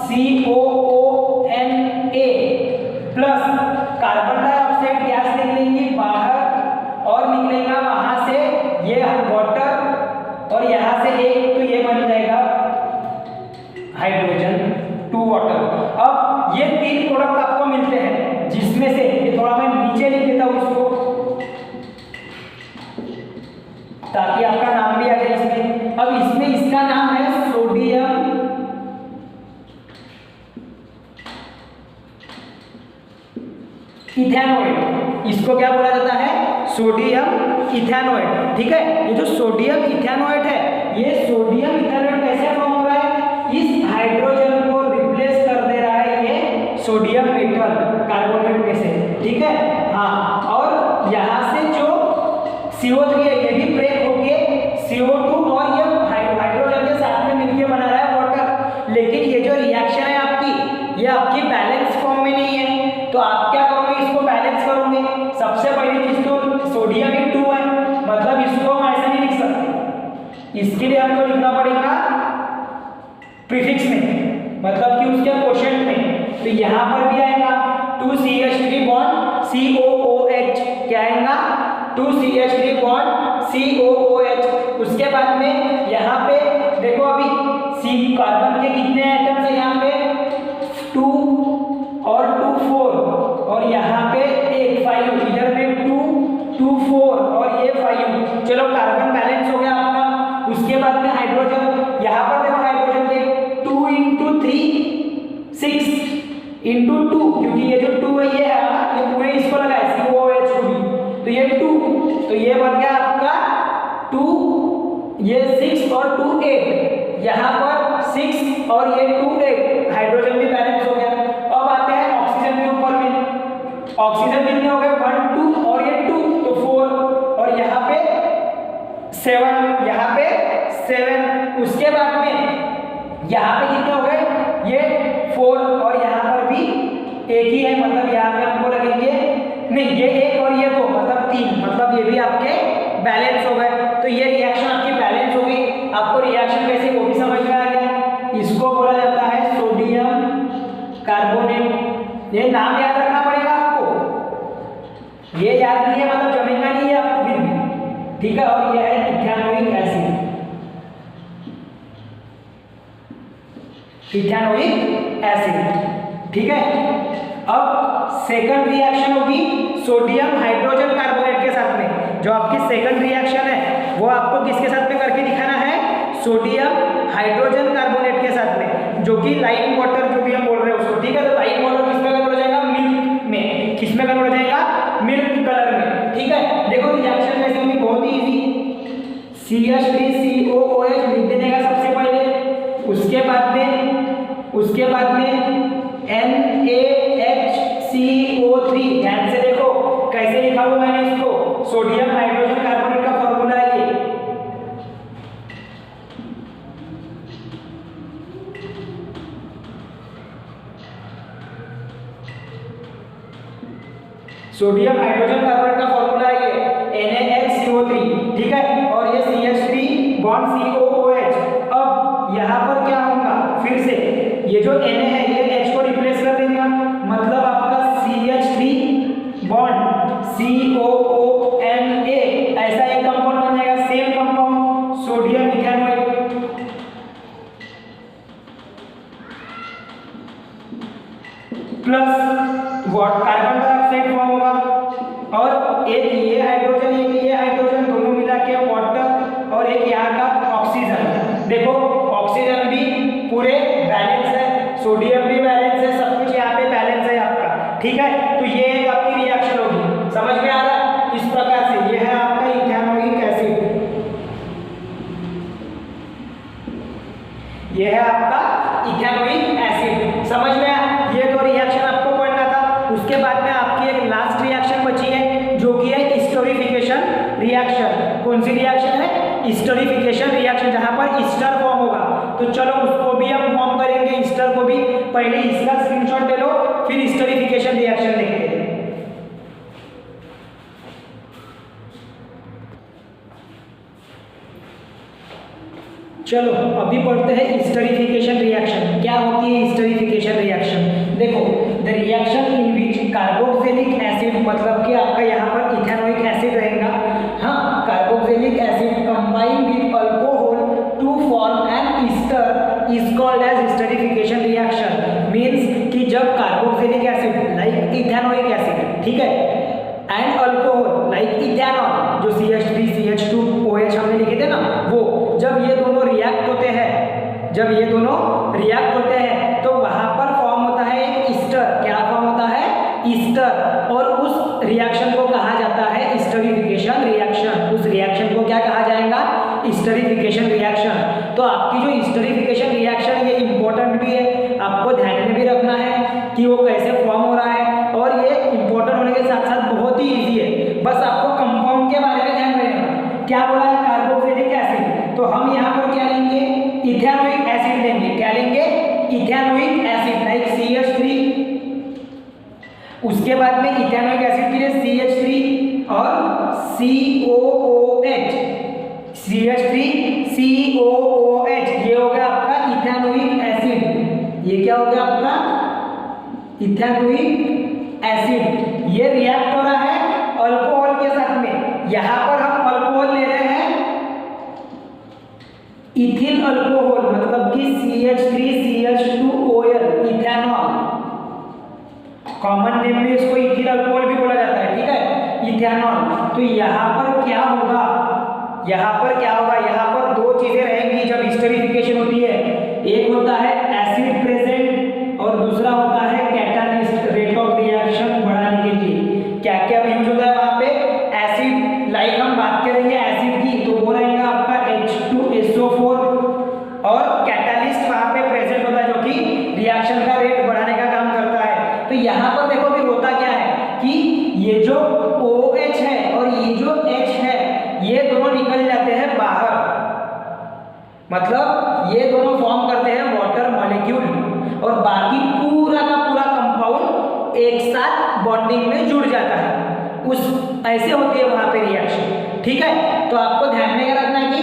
COONA plus carbon dioxide gas निकलेंगी बाहर और निकलेगा वहां से ये वाटर और यहाँ से एक, तो ये बन जाएगा हाइड्रोजन 2 वाटर। अब ये 3 प्रोडक्ट आपको मिलते हैं, जिसमें से ये थोड़ा मैं नीचे लिख देता हूँ इसको, ताकि आपका नाम भी आ जाए इसमें। अब इसमें इसका नाम है सोडियम इथेनोएट। इसको क्या बोला जाता है, सोडियम इथेनोएट, ठीक है। ये जो सोडियम इथेनोएट है, ये सोडियम इथेनोएट कैसे फॉर्म हो रहा है, इस हाइड्रोजन को रिप्लेस कर दे रहा है ये सोडियम मेटल कार्बोनेट में से, ठीक है। हाँ, और यहाँ से जो CO3 है ये भी ब्रेक होके CO2 और ये हाइड्रोजन के साथ में मिलकर बना रहा है वाटर। लेकिन ये जो रिएक्शन है आपकी, ये आपकी बैलेंस फॉर्म में नहीं है। तो आप क्या करोगे, इसको बैलेंस करोगे। सबसे पहली चीज तो सोडियम ही 2 है, मतलब इसको हम ऐसे नहीं लिख सकते, इसके लिए हमको लिखना पड़ेगा प्रीफिक्स में, मतलब कि उसके कोशेंट में। तो यहाँ पर भी आएगा 2CH3 बॉन्ड COOH, क्या आएगा 2CH3 बॉन्ड COOH। उसके बाद में यहाँ पे देखो अभी C कार्बन के कितने एटम्स है, यहाँ पे 2 और 2 4 और यहाँ पे एक 5, इधर में 2 2 4 और ये 5। चलो कार्बन बैलेंस हो गया आपका। उसके बाद में हाइड्रोजन, यहाँ पर देखो हाइड्रोजन के 2 × 3 6 × 2, क्योंकि ये जो 2 है ये पूरे इसको लगा है COOH को भी, तो ये 2, तो ये बन गया आपका 2, ये 6 और 2 8, यहाँ पर 6 और ये 2 8, हाइड्रोजन भी बैलेंस हो गया। अब आते हैं ऑक्सीजन के ऊपर में। ऑक्सीजन कितने हो गए 1 2 और ये 2, तो 4 और यहाँ पे 7, यहाँ पे 7। उसके बाद में यहाँ पे कितने हो गए, ये 4 और यहाँ पर भी एक ही है, मतलब यहाँ पे हमको लगेंगे नहीं, ये 1 और ये 2, मतलब 3, मतलब ये भी आपके बैलेंस हो गए। तो ये रिएक्शन आपकी बैलेंस हो गई। आपको रिएक्शन कैसे नाम याद रखना पड़ेगा आपको, ये याद नहीं है मतलब जमेगा नहीं है आपको फिर भी, ठीक है। और ये है इथेनोइक एसिड, इथेनोइक एसिड, ठीक है। अब सेकंड रिएक्शन होगी सोडियम हाइड्रोजन कार्बोनेट के साथ में। जो आपकी सेकंड रिएक्शन है वो आपको किसके साथ में करके दिखाना है, सोडियम हाइड्रोजन कार्बोनेट के साथ में, जो कि लाइम वाटर जो भी हम बोल रहे हैं उसको, ठीक है। तो लाइम वाटर किसमें कन्वर्ट हो जाएगा, मिल्क में, किसमें कन्वर्ट हो जाएगा, मिल्क कलर में, ठीक है। देखो रिएक्शन कैसे होगी, बहुत ही इजी, CH3COOH लिख देने का सबसे पहले, उसके बाद में NaHCO3, ध्यान से देखो कैसे लिखा हुआ मैंने इसको, सोडियम हाइड्रोजन कार्बोनेट का फॉर्मूला है ये। सोडियम हाइड्रोजन कार्बोनेट का फॉर्मूला है ये NaHCO3, ठीक है। और ये CH3 बॉन्ड COOH। अब यहाँ पर क्या होगा, फिर से ये जो Na है ये H को रिप्लेस कर देगा, मतलब आपका CH3 बॉन्ड COONA ऐसा एक कंपाउंड बन जाएगा, same compound sodium ethanoic, plus carbon dioxide form होगा, और एक ये हाइड्रोजन एक ये हाइड्रोजन दोनों मिला के वाटर, और एक यहाँ का ऑक्सीजन। देखो ऑक्सीजन भी पूरे बैलेंस है, सोडियम भी बैलेंस है, सब कुछ यहाँ पे बैलेंस है आपका, ठीक है। तो ये एक आपकी रिएक्शन होगी, समझ में आ रहा है, इस प्रकार से ये है आपका इथेनोइक एसिड, ये है आपका इथेनोइक एसिड, समझ में आया। ये दो रिएक्शन आपको पढ़ना था। उसके बाद में आपकी एक लास्ट रिएक्शन बची है जो कि है स्टोरिफिकेशन रिएक्शन। कौन सी रिएक्शन है, स्टोरिफिकेशन रिएक्शन, जहां पर ईस्टर फॉर्म होगा। तो चलो उसको भी हम फॉर्म करेंगे, ईस्टर को भी। पहले इसका स्क्रीनशॉट ले लो, फिर स्टोरिफिकेशन रिएक्शन देखते हैं। चलो अभी पढ़ते हैं स्टोरिफिकेशन रिएक्शन। क्या होती है स्टोरिफिकेशन रिएक्शन, देखो the reaction in which carboxylic acid, मतलब कि आपका यहाँ पर इथेनोइक एसिड रहेगा, हाँ, carboxylic acid combine with alcohol to form an ester is called as esterification reaction. Means कि जब carboxylic acid like ethanoic acid, ठीक है, एंड अल्कोहल लाइक इथेनॉल जो CH3CH2OH हमने लिखे थे ना, वो जब ये दोनों रिएक्ट होते हैं, जब ये दोनों रिएक्ट होते हैं तो वहां पर फॉर्म होता है एक ईस्टर। क्या फॉर्म होता है, ईस्टर। और उस रिएक्शन को कहा जाता है स्टोरिफिकेशन रिएक्शन। उस रिएक्शन को क्या कहा जाएगा, स्टोरिफिकेशन रिएक्शन। तो आपकी जो स्टोरिफिकेशन रिएक्शन ये इंपॉर्टेंट भी है, आपको ध्यान में भी रखना है कि वो कैसे फॉर्म हो रहा है, और ये इंपॉर्टेंट होने के साथ साथ बहुत ही ईजी है। बस आपको कंपाउंड के बारे में ध्यान रखना। क्या बोला है, कार्बोक्सिलिक एसिड, तो हम यहाँ पर क्या लेंगे, इथेनोइक एसिड लेंगे। क्या लेंगे, इथेनोइक एसिड लाइक CH3, उसके बाद में इथेनोइक एसिड के लिए CH3 और COOH, CH3COOH, ये हो गया आपका इथेनोइक एसिड। ये क्या हो गया आपका इथेनोइक एसिड। ये रिएक्ट हो रहा है अल्कोहल के साथ में। यहां पर हम अल्कोहल ले रहे हैं इथिल अल्कोहल, मतलब कि CH3CH2OL, इथेनॉल। कॉमन नेम में इसको इथिल अल्कोहल भी बोला जाता है, ठीक है, इथेनॉल। तो यहाँ पर क्या होगा, यहाँ पर दो चीजें रहेंगी जब स्टोरिफिकेशन होती है। एक होता है एसिड प्रेजेंट और दूसरा होता है कैटालिस्ट, रेट ऑफ रिएक्शन बढ़ाने के लिए। क्या क्या यूज होता है वहां पे, एसिड, लाइक हम बात करेंगे एसिड की तो वो रहेगा आपका H2SO4, और कैटालिस्ट वहां पे प्रेजेंट होता है जो कि रिएक्शन का रेट बढ़ाने का काम करता है। तो यहाँ पर देखो भी होता क्या है कि ये जो OH है और ये जो H है, ये दोनों निकल जाते हैं बाहर, मतलब ये दोनों फॉर्म करते हैं वाटर मॉलिक्यूल, और बाकी पूरा का पूरा कंपाउंड एक साथ बॉन्डिंग में जुड़ जाता है। उस ऐसे होती है वहां पे रिएक्शन, ठीक है। तो आपको ध्यान में रखना है कि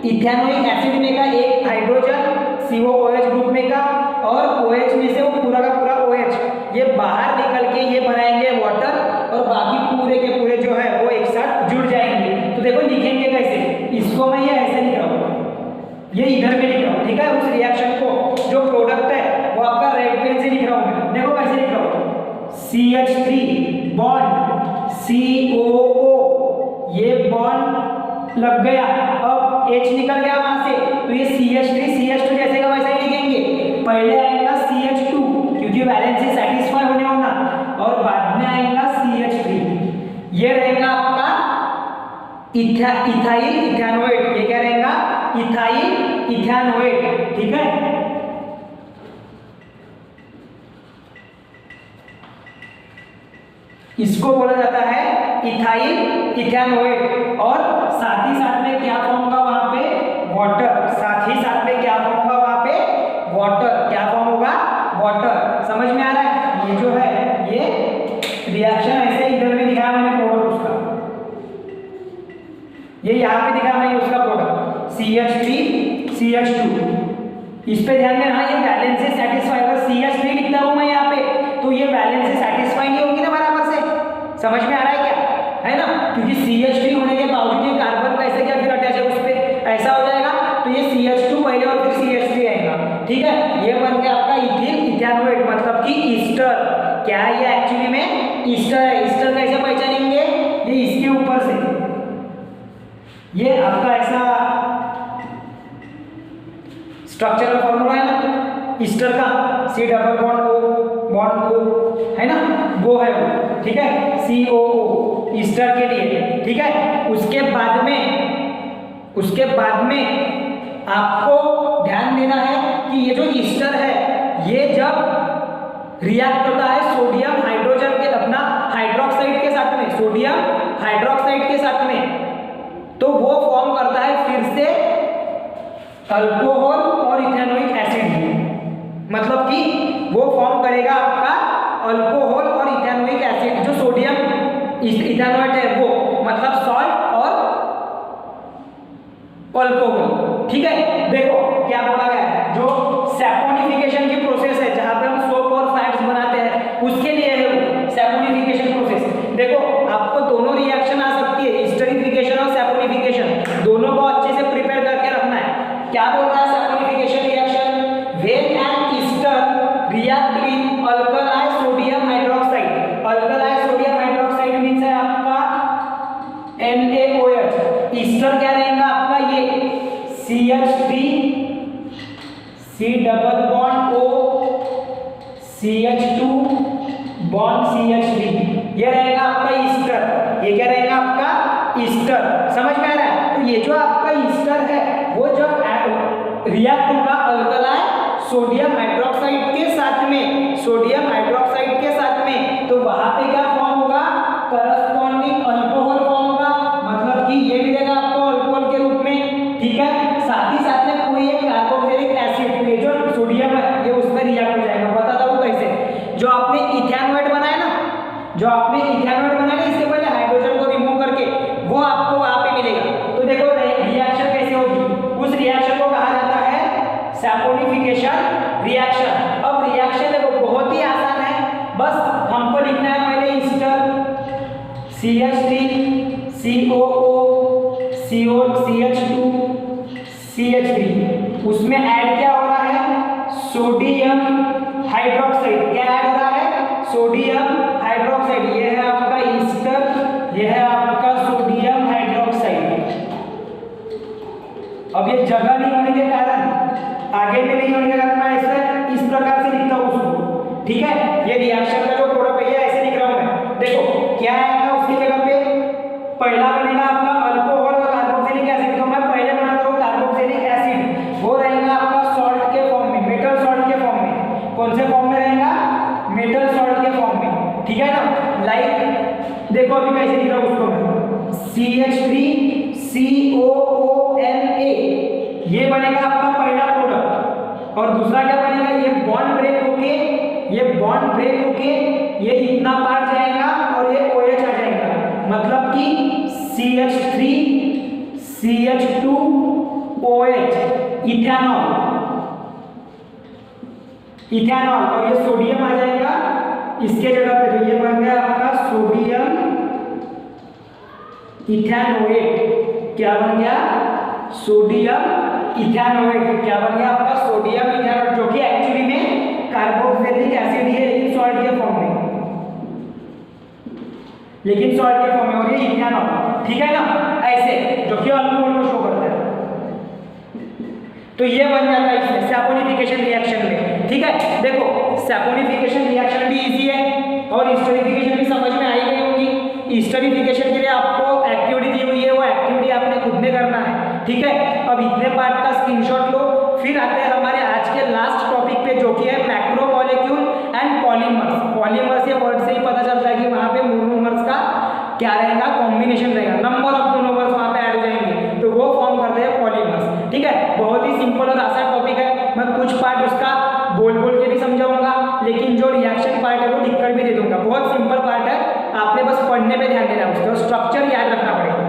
इथेनोइक एसिड में का एक हाइड्रोजन COOH ग्रुप में का, और OH में से वो पूरा का पूरा OH ये बाहर निकल के ये बनाएंगे वाटर, और बाकी पूरे के पूरे जो है वो एक साथ जुड़ जाएंगे। तो देखो लिखेंगे कैसे, इसको मैं ये ऐसे लिख रहा हूँ, ये इधर में लिख रहा हूँ, ठीक है। उस रिएक्शन को जो प्रोडक्ट है वो आपका रेड पेन से लिख रहा हूँ मैं, देखो कैसे लिख रहा हूँ, CH3 बॉन्ड COO, ये बॉन्ड लग गया, अब H निकल गया वहां से, तो ये CH2 जैसे का वैसे ही लिखेंगे। पहले आएगा CH2 क्योंकि वैलेंसी सेटिस्फाई होने होना, और बाद में आएगा CH3, ये रहेगा आपका इथाइल इथेनोएट, ये क्या रहेगा, इथाइल इथेनोएट, ठीक है। इसको बोला जाता है इथाइल इथेनोएट, और साथ ही साथ में क्या फॉर्म होगा वहां पे, वाटर, साथ ही साथ में क्या फॉर्म होगा वहां पे, वाटर, क्या फॉर्म होगा, वाटर। समझ में आ रहा है, ये जो है ये रिएक्शन ऐसे इधर में दिखाया मैंने प्रोडक्ट उसका, ये यहाँ पे दिखाया मैंने उसका प्रोडक्ट CH3 CH2, इस पे ध्यान देना, ये वैलेंस से सेटिस्फाई होगा, CH3 लिखता हूं मैं यहाँ पे, तो ये वैलेंस से सेटिस्फाई नहीं होगी ना बराबर से, समझ में आ रहा है क्या, है ना, क्योंकि CH3 होने के बावजूद ये कार्बन कैसे क्या फिर अटैच है उस पे, ऐसा हो जाएगा, तो ये CH2 पहले और फिर CH3 आएगा, ठीक है। ये बन गया आपका इथिल इथेनोएट, मतलब कि ईस्टर, क्या है ये एक्चुअली में, ईस्टर है। ईस्टर कैसे पहचानेंगे, ये इसके ऊपर से, ये आपका ऐसा स्ट्रक्चरल फॉर्मूला है ना ईस्टर का, C डबल बॉन्ड O है ना, वो है वो, ठीक है, COO ईस्टर के लिए, ठीक है। उसके बाद में आपको ध्यान देना है कि ये जो ईस्टर है ये जब रिएक्ट होता है सोडियम हाइड्रोजन के अपना हाइड्रोक्साइड के साथ में, सोडियम हाइड्रोक्साइड के साथ में, तो वो फॉर्म करता है फिर से अल्कोहल और इथेनोइक एसिड, मतलब कि वो फॉर्म करेगा आपका अल्कोहल और इथेनोइक एसिड, जो सोडियम इथेनोएट है वो, मतलब सॉल्ट और अल्कोहल, ठीक है। देखो क्या बोला गया है, जो सैपोनिफिकेशन की प्रोसेस है जहां पे हम सोप और फैट्स बनाते हैं उसके लिए है वो सैपोनिफिकेशन प्रोसेस। देखो आपको दोनों रिएक्शन आ सकती है, ईस्टरिफिकेशन और सैपोनिफिकेशन, दोनों को अच्छे से प्रिपेयर करके रखना है। क्या बोल रहा है saponification reaction, when an ester react with alkali sodium hydroxide, alkali sodium hydroxide means है आपका NaOH, ईस्टर क्या रहेगा आपका ये CH3 C double bond O CH2 bond CH3, ये रहेगा आपका ईस्टर, ये क्या रहेगा आपका ईस्टर, समझ में आ रहा है। तो ये जो आपका ईस्टर है वो जब रिएक्ट होगा अल्कलाइ सोडियम हाइड्रोक्साइड के साथ में, सोडियम हाइड्रोक्साइड के साथ में, तो वहां पे क्या फॉर्म होगा, करस्पॉन्डिंग अल्कोहल फॉर्म होगा, मतलब कि ये मिलेगा आपको अल्कोहल के रूप में, ठीक है। साथ ही साथ में कोई एक कार्बोक्सिलिक एसिड, ये जो सोडियम है ये उसमें रिएक्ट हो जाएगा, बताता हूं कैसे। जो आपने इथेनोएट बनाया ना, जो आपने इथेनोएट बनाया ना इससे पहले हाइड्रोजन को रिमूव करके, वो आपको वहां पे मिलेगा। तो देखो रिएक्शन कैसे होगी, उस रिएक्शन को कहा जाता है सैपोनिफिकेशन रिएक्शन। अब रिएक्शन देखो बहुत ही आसान है, बस हमको लिखना है पहले Easter CH3 COO CH2 CH3, उसमें ऐड क्या हो रहा है, सोडियम हाइड्रोक्साइड, क्या ऐड हो रहा है, सोडियम हाइड्रोक्साइड, ये है आपका ईस्टर, ये है आपका सोडियम हाइड्रोक्साइड। अब ये जगह नहीं होने के कारण, आगे में नहीं होने के कारण मैं ऐसे इस प्रकार से लिखता हूँ उसको, ठीक है। ये रिएक्शन का जो प्रोडक्ट है ऐसे लिख रहा हूँ मैं, देखो क्या आएगा उसकी जगह पे, पहला बनेगा आपका अल्कोहल और कार्बोक्सिलिक एसिड, तो मैं पहले बनाता हूँ कार्बोक्सिलिक एसिड, वो रहेगा आपका सॉल्ट के फॉर्म में, मेटल सॉल्ट के फॉर्म में, कौन से फॉर्म में रहेगा, मेटल सॉल्ट के फॉर्म में, ठीक है ना। लाइक देखो अभी कैसे लिख रहा हूँ उसको मैं, CH3 COONA, ये बनेगा आपका पहला प्रोडक्ट, और दूसरा क्या बनेगा, ये बॉन्ड ब्रेक होके, ये बॉन्ड ब्रेक होके ये इतना पार जाएगा और ये OH आ जाएगा, मतलब कि CH3 CH2 OH ethanol, ethanol, और ये सोडियम आ जाएगा इसके जगह पे, तो ये बन गया आपका सोडियम इथेनोएट। क्या बन गया? Sodium ethanoate. क्या बन गया आपका? सोडियम इथेनोएट, जो कि एक्चुअली में कार्बोक्सिलिक एसिड ही है, लेकिन सॉल्ट के फॉर्म में, और ये इथेनॉल, ठीक है ना, ऐसे, जो कि अल्कोहल को शो करता है। तो ये बन जाता है इसमें सैपोनिफिकेशन रिएक्शन में, ठीक है। देखो सैपोनिफिकेशन रिएक्शन भी इजी है और स्टरीफिकेशन भी समझ में आई गई होगी। स्टरीफिकेशन के लिए आपको एक्टिविटी दी हुई है, वो एक्टिविटी आपने खुद में करना है, ठीक है। अब इतने पार्ट का स्क्रीनशॉट लो। फिर आते हैं हमारे आज के लास्ट टॉपिक पे, जो कि है मैक्रोमोलेक्यूल एंड पॉलीमर्स। पॉलीमर्स ये वर्ड से ही पता चलता है कि वहाँ पे मोनोमर्स का क्या रहेगा, कॉम्बिनेशन रहेगा, नंबर ऑफ मोनोमर्स वहाँ पे ऐड हो जाएंगे, तो वो फॉर्म करते हैं पॉलीमर्स, ठीक है। बहुत ही सिंपल और आसान टॉपिक है। मैं कुछ पार्ट उसका बोल बोल के भी समझाऊंगा, लेकिन जो रिएक्शन पार्ट है वो लिखकर भी दे दूंगा। बहुत सिंपल पार्ट है, आपने बस पढ़ने पे ध्यान देना है, उसका स्ट्रक्चर याद रखना पड़ेगा।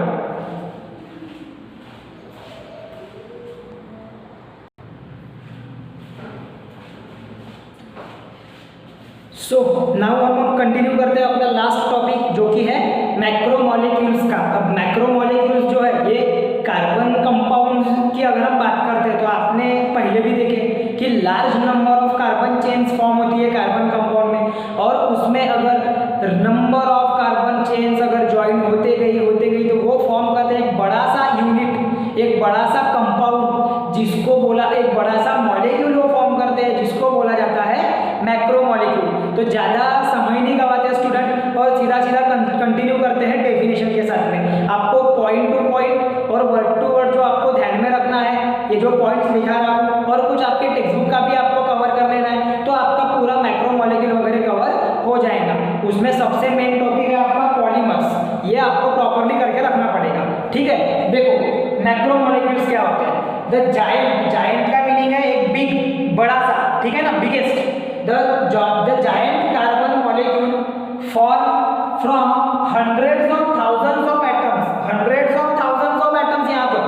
सो नाउ हम कंटिन्यू करते हैं अपना लास्ट टॉपिक, जो कि है मैक्रोमोलेक्यूल्स का। अब मैक्रोमोलेक्यूल्स जो है ये कार्बन कंपाउंड्स की अगर हम बात करते हैं, तो आपने पहले भी देखे कि large number of carbon chains form होती है कार्बन कंपाउंड में, और उसमें अगर नंबर ऑफ कार्बन चेन्स अगर ज्वाइन होते गई तो वो फॉर्म करते हैं एक बड़ा सा यूनिट, एक बड़ा सा कंपाउंड, जिसको बोला, एक बड़ा सा मॉलिक्यूल वो फॉर्म करते हैं, जिसको बोला जाता है मैक्रोमोलेक्यूल। तो ज़्यादा समय नहीं गवाते स्टूडेंट, और सीधा सीधा कंटिन्यू करते हैं डेफिनेशन के साथ में। आपको पॉइंट टू पॉइंट और वर्ड टू वर्ड जो आपको ध्यान में रखना है, ये जो पॉइंट्स लिखा रहा हूँ, और कुछ आपके टेक्स्ट बुक का भी आपको कवर कर लेना है, तो आपका पूरा मैक्रोमोलेक्यूल वगैरह कवर हो जाएगा। उसमें सबसे मेन टॉपिक है आपका पॉलीमर्स, ये आपको प्रॉपरली करके रखना पड़ेगा, ठीक है। देखो मैक्रोमोलेक्यूल्स क्या होते हैं। द जायंट, जायंट का मीनिंग है एक बिग, बड़ा सा, ठीक है ना, biggest. The giant carbon molecule form from hundreds of thousands of atoms, hundreds of thousands of atoms। यहाँ पर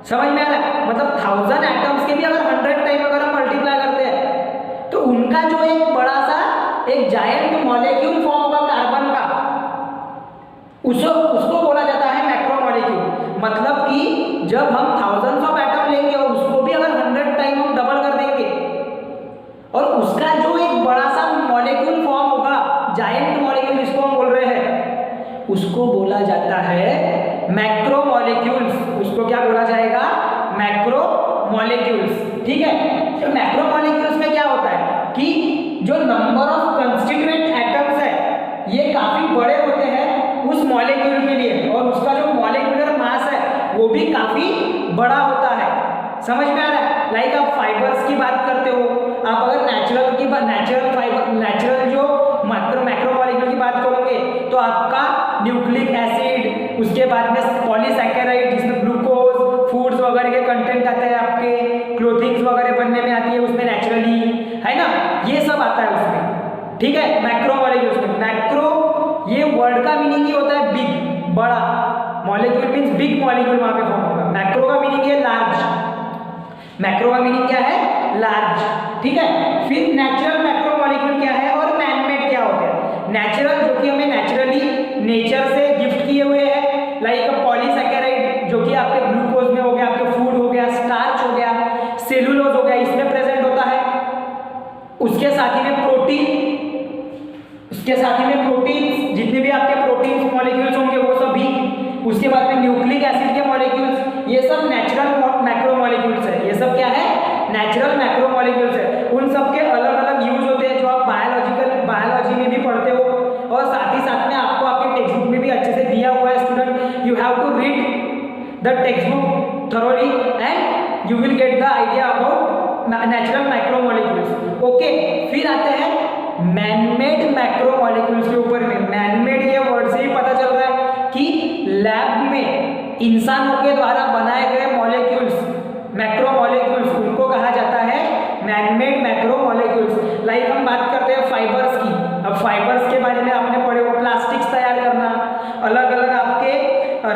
समझ में आ रहा है, मतलब 1000 एटम्स के भी अगर 100 टाइम अगर हम मल्टीप्लाई करते हैं, तो उनका जो एक बड़ा सा एक जायंट मॉलिक्यूल फॉर्म होगा कार्बन का, उसको बोला जाता है मैक्रोमोलेक्यूल। मतलब कि जब हम थाउजेंड्स ऑफ एटम लेंगे और उसको भी अगर 100 टाइम हम डबल कर देंगे, और उसका जो एक बड़ा सा मॉलिक्यूल फॉर्म होगा, जायंट मॉलिक्यूल जिसको हम बोल रहे हैं, उसको बोला जाता है मैक्रोमोलेक्यूल्स। उसको क्या बोला जाएगा? मैक्रोमोलेक्यूल्स, ठीक है। तो मैक्रोमोलेक्यूल्स में क्या होता है कि जो नंबर ऑफ कंस्टिट्यूएंट एटम्स है ये काफी बड़े होते हैं उस मॉलिक्यूल के लिए, और उसका जो मॉलिक्यूलर मास है वो भी काफी बड़ा होता है। समझ में आ रहा है? लाइक आप फाइबर्स की बात करते हो, आप अगर नेचुरल जो मैक्रोमोलेक्यूल की बात करोगे, तो आपका न्यूक्लिक एसिड, उसके बाद में पॉलीसैकेराइड जिसमें ग्लूकोज, फूड्स वगैरह के कंटेंट आते हैं, आपके क्लोथिंग्स वगैरह बनने में आती है उसमें नेचुरली, है ना, ये सब आता है उसमें, ठीक है। मैक्रोमोलेक्यूल्स में मैक्रो ये वर्ड का मीनिंग ही होता है बिग, बड़ा। मॉलिक्यूल मीन्स बिग मॉलिक्यूल वहां पे फॉर्म होगा। मैक्रो का मीनिंग है लार्ज, मैक्रो का मीनिंग क्या है? लार्ज, ठीक है। फिर नेचुरल मैक्रोमोलेक्यूल क्या है और मैनमेड क्या होते हैं? नेचुरल जो कि हमें नेचुरली नेचर से गिफ्ट किए हुए हैं, लाइक पॉलीसैकेराइड जो कि आपके ग्लूकोज में हो गया, आपके फूड हो गया, स्टार्च हो गया, सेलुलोज हो गया, इसमें प्रेजेंट होता है। उसके साथ ही में प्रोटीन, जितने भी आपके प्रोटीन मॉलिक्यूल्स होंगे वो सभी, उसके बाद में न्यूक्लिक एसिड के मॉलिक्यूल्स, ये सब नेचुरल मैक्रोमोलेक्यूल्स है। ये सब क्या है? नेचुरल मैक्रोमोलेक्यूल्स है। उन सब के अलग अलग यूज होते हैं जो आप बायोलॉजी में भी पढ़ते हो, और साथ ही साथ में आपको आपके टेक्स्ट बुक में भी अच्छे से दिया हुआ है। Student, you have to read the text book thoroughly and you will get the idea about natural macromolecules. Okay, फिर आते हैं मैनमेड मैक्रोमोलेक्यूल्स के ऊपर में। मैनमेड ये वर्ड से ही पता चल रहा है कि लैब में इंसानों के द्वारा बनाए गए मॉलिक्यूल्स, मैक्रोमोलेक्यूल्स, उनको कहा जाता है मैनमेड मैक्रोमोलेक्यूल्स। लाइक हम बात करते हैं फाइबर्स की। अब फाइबर्स के बारे में आपने पढ़े हो, प्लास्टिक्स तैयार करना, अलग अलग आपके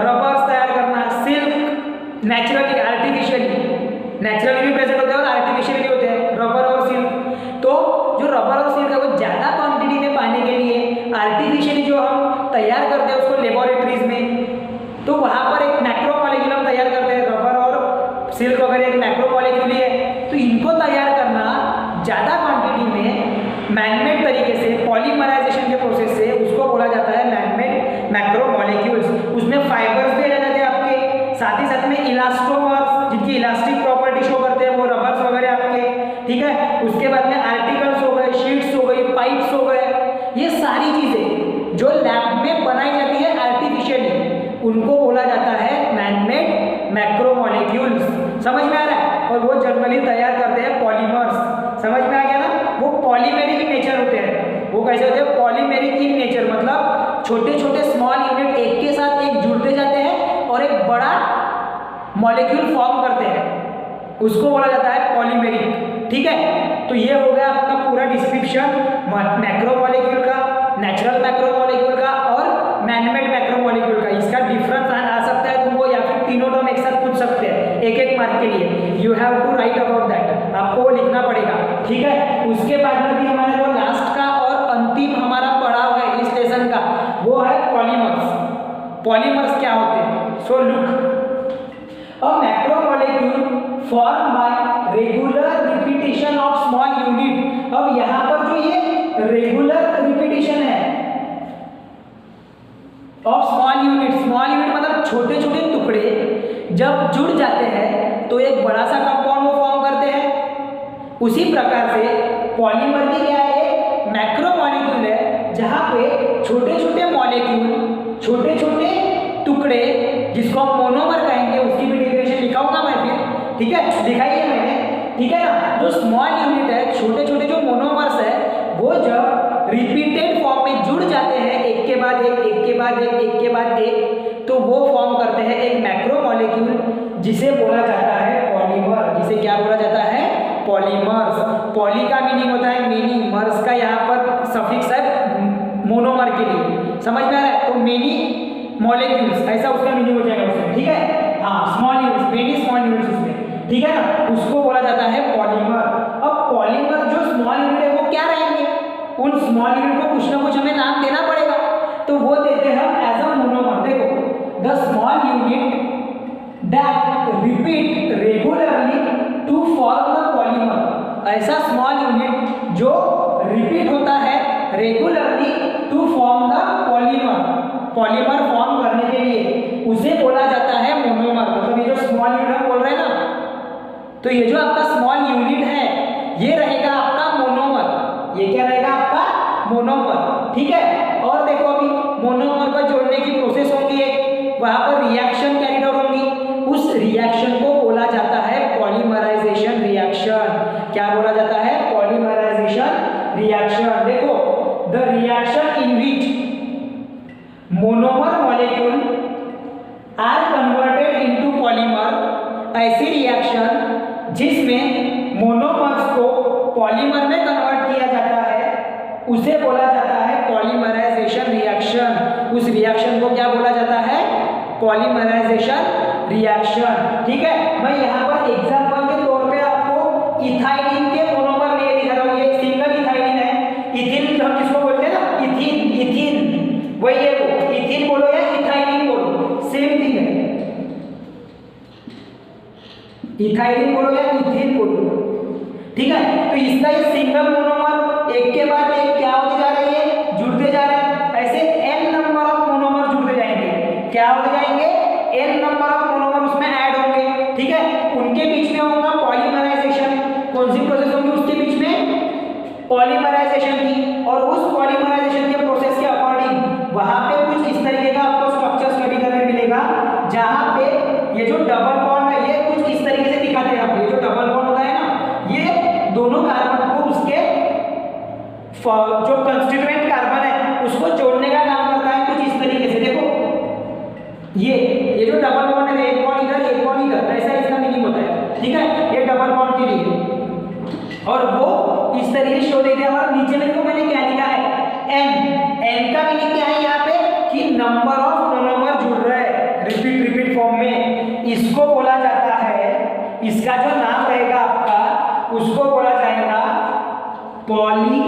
रबर्स तैयार करना, सिल्क नेचुरली, आर्टिफिशियली, नेचुरली भी प्रेजेंट होते हैं और आर्टिफिशियली होते हैं, रबर और सिल्क। मैक्रोमोलेक्यूल ही है। तो इनको तैयार करना ज़्यादा क्वांटिटी में मैनमेड तरीके से पॉलीमराइजेशन के प्रोसेस से उसको बोला जाता है मैनमेड मैक्रोमोलेक्यूल्स। उसमें फाइबर्स भी आ जाते हैं आपके, साथ ही साथ में इलास्टोमर्स जिनकी इलास्टिक प्रॉपर्टी शो करते हैं, वो रबर्स वगैरह आपके, ठीक है। उसके बाद में आर्टिकल्स हो गए, शीट्स हो गई, पाइप्स हो गए, ये सारी चीज़ें जो लैब में बनाई जाती है आर्टिफिशियली, उनको बोला जाता है मैनमेड मैक्रोमोलेक्यूल्स। समझ में आ रहा है? और वो जनरली तैयार करते हैं पॉलीमर्स। समझ में आ गया ना? वो पॉलीमेरिक नेचर होते हैं। वो कैसे होते हैं? पॉलीमेरिक इन नेचर, मतलब छोटे छोटे स्मॉल यूनिट एक के साथ एक जुड़ते जाते हैं और एक बड़ा मॉलिक्यूल फॉर्म करते हैं, उसको बोला जाता है पॉलीमेरिक। ठीक है, तो ये हो गया आपका पूरा डिस्क्रिप्शन मैक्रोमोलेक्यूल का, नेचुरल मैक्रोमोलेक्यूल का और मैनमेड मैक्रोमोलेक्यूल का। इसका डिफरेंस आ सकता है तुमको, या फिर तीनों टर्म एक साथ पूछ सकते हैं एक एक मार्क के लिए। You have to write about that, आपको वो लिखना पड़ेगा। ठीक है, उसके बाद में भी हमारा जो लास्ट का और अंतिम हमारा पड़ाव है इस लेसन का, वो है पॉलीमर्स। पॉलीमर्स क्या होते हैं? So look, a macromolecule formed by regular repetition of small unit। अब यहाँ पर जो ये रेगुलर रिपीटिशन है ऑफ स्मॉल यूनिट मतलब छोटे छोटे टुकड़े जब जुड़ जाते हैं तो एक बड़ा सा कंपाउंड वो फॉर्म करते हैं। उसी प्रकार से पॉलीमर भी क्या है? मैक्रोमोलेक्यूल है, जहाँ पे छोटे छोटे मॉलिक्यूल, छोटे छोटे टुकड़े जिसको हम मोनोमर कहेंगे, उसकी भी डेफिनेशन लिखाऊंगा मैं फिर। ठीक है, दिखाई है मैंने, ठीक है ना। जो स्मॉल यूनिट है, छोटे छोटे जो मोनोमर्स है, वो जब रिपीटेड फॉर्म में जुड़ जाते हैं एक के बाद एक, एक के बाद एक, एक के बाद एक, तो वो फॉर्म करते हैं एक मैक्रोमोलेक्यूल, जिसे बोला जाता है पॉलीमर। जिसे क्या बोला जाता है? पॉलीमर्स। पॉली का मीनिंग होता है मेनी, मर्स का यहाँ पर सफिक्स है मोनोमर के लिए। समझ में आ रहा है? तो मेनी मॉलिक्यूल्स ऐसा उसका मीनिंग हो जाएगा उसमें। ठीक है, हाँ, small units, many small units उसमें, ठीक है ना, उसको बोला जाता है पॉलीमर। अब पॉलीमर जो स्मॉल यूनिट है वो क्या रहेंगे? उन स्मॉल यूनिट को कुछ ना कुछ हमें नाम देना पड़ेगा, तो वो देते हैं हम एज अ मोनोमर। देखो, the small unit that repeat regularly to form the polymer. ऐसा स्मॉल यूनिट जो रिपीट होता है regularly to form the polymer, polymer form करने के लिए, उसे बोला जाता है मोनोमर। मतलब ये जो स्मॉल यूनिट हम बोल रहे हैं ना, तो ये जो आपका स्मॉल यूनिट है ये रहेगा आपका मोनोमर। ये क्या रहेगा? आपका मोनोमर। ठीक है, और देखो अभी मोनोमर को जोड़ने की प्रोसेस होगी एक, वहां पर रिएक्शन कैरिड आउट होंगी। उस रिएक्शन को बोला जाता है पॉलीमराइजेशन रिएक्शन। क्या बोला जाता है? Polymerisation reaction. देखो, the reaction in which monomer molecule are converted into polymer, ऐसी रिएक्शन जिसमें मोनोमर्स को पॉलीमर में कन्वर्ट किया जाता है, उसे बोला जाता है पॉलीमराइजेशन रिएक्शन। उस रिएक्शन को क्या बोला जाता है? Polymerisation reaction. ठीक है, मैं यहाँ पर एग्जांपल के तौर पे आपको इथाइलिन के मोनोमर लिए दिखा रहा हूँ। ये सिंगल इथाइलिन है, इथिन हम जिसको बोलते हैं ना, इथिन, इथिन वही है, वो इथिन बोलो या इथाइलिन बोलो, सेम थिंग है। इथाइलिन बोलो या इथिन बोलो, ठीक है। तो इसका ये सिंगल मोनोमर एक के बाद एक क्या होते जा रहे हैं? जुड़ते जा रहे हैं। ऐसे n नंबर ऑफ मोनोमर जुड़ते जाएंगे। क्या होते जाएंगे? n नंबर ऑफ मोनोमर उसमें ऐड होंगे। ठीक है, उनके बीच में होगा पॉलीमराइजेशन। कौन सी प्रोसेस होगी उसके बीच में? पॉलीमराइजेशन की। और उस पॉलीमराइजेशन के प्रोसेस के अकॉर्डिंग वहां पे कुछ इस तरीके का आपको स्ट्रक्चर स्टडी करने मिलेगा, जहां पे ये जो डबल बॉन्ड है ये कुछ इस तरीके से दिखाते हैं। आप ये जो डबल बॉन्ड होता है ना, ये दोनों कार्बन को उसके जो कंस्टिट्यूएंट कार्बन है उसको जोड़ने का काम करता है कुछ इस तरीके से। देखो, ये जो डबल बॉन्ड है, एक बॉन्ड इधर एक बॉन्ड इधर, ऐसा इसका मीनिंग होता है। ठीक है, ये डबल बॉन्ड के लिए, और वो इस तरीके से शो देते हैं। और नीचे में देखो मैंने क्या लिखा है? n का मीनिंग क्या है यहाँ पे? कि नंबर ऑफ मोनोमर जुड़ रहे हैं रिपीट फॉर्म में, इसको बोला जाता है, इसका जो नाम रहेगा आपका उसको बोला जाएगा पॉली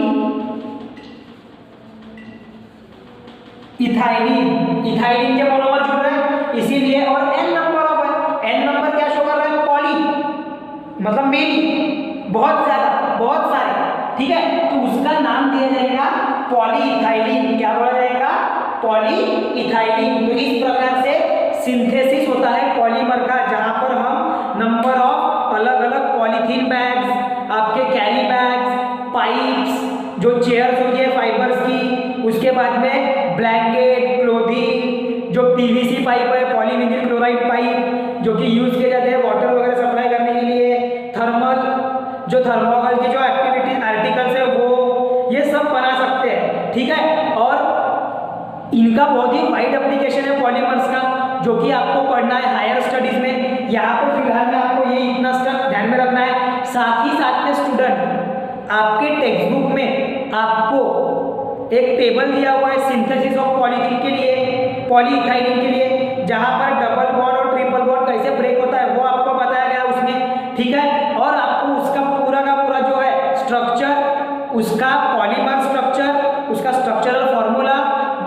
इथाइलिन। इथाइलिन के मोनोमर जुड़ रहे हैं इसीलिए। और n नंबर ऑफ है, n नंबर क्या शो कर रहा है? पॉली, मतलब मेनी, बहुत ज़्यादा, बहुत सारे, ठीक है, तो उसका नाम दिया जाएगा पॉलीइथाइलिन। क्या बोला जाएगा? पॉलीइथाइलिन। तो इस प्रकार से सिंथेसिस होता है पॉलीमर का, जहां पर हम नंबर ऑफ अलग अलग पॉलीथीन बैग्स, आपके कैरी बैग्स, पाइप्स, जो चेयर्स होती है फाइबर्स की, उसके बाद में ब्लैंकेट, क्लोथिंग, जो पीवीसी पाइप है, पॉलीविनिल क्लोराइड पाइप, जो कि यूज किए जाते हैं वाटर वगैरह सप्लाई करने के लिए, थर्मल, जो थर्मोकॉल की जो एक्टिविटी आर्टिकल्स है वो, ये सब बना सकते हैं, ठीक है। और इनका बहुत ही वाइड एप्लीकेशन है पॉलीमर्स का, जो कि आपको पढ़ना है हायर स्टडीज में। यहाँ पर फिलहाल में आपको ये इतना ध्यान में रखना है। साथ ही साथ में स्टूडेंट, आपके टेक्स्ट बुक में आपको एक टेबल दिया हुआ है सिंथेसिस ऑफ पॉलीथीन के लिए, पॉलीइथाइलिन के लिए, जहाँ पर डबल बॉन्ड और ट्रिपल बॉन्ड कैसे ब्रेक होता है वो आपको बताया गया उसमें, ठीक है। और आपको उसका पूरा का पूरा जो है स्ट्रक्चर, उसका पॉलीमर स्ट्रक्चर, उसका स्ट्रक्चरल फॉर्मूला,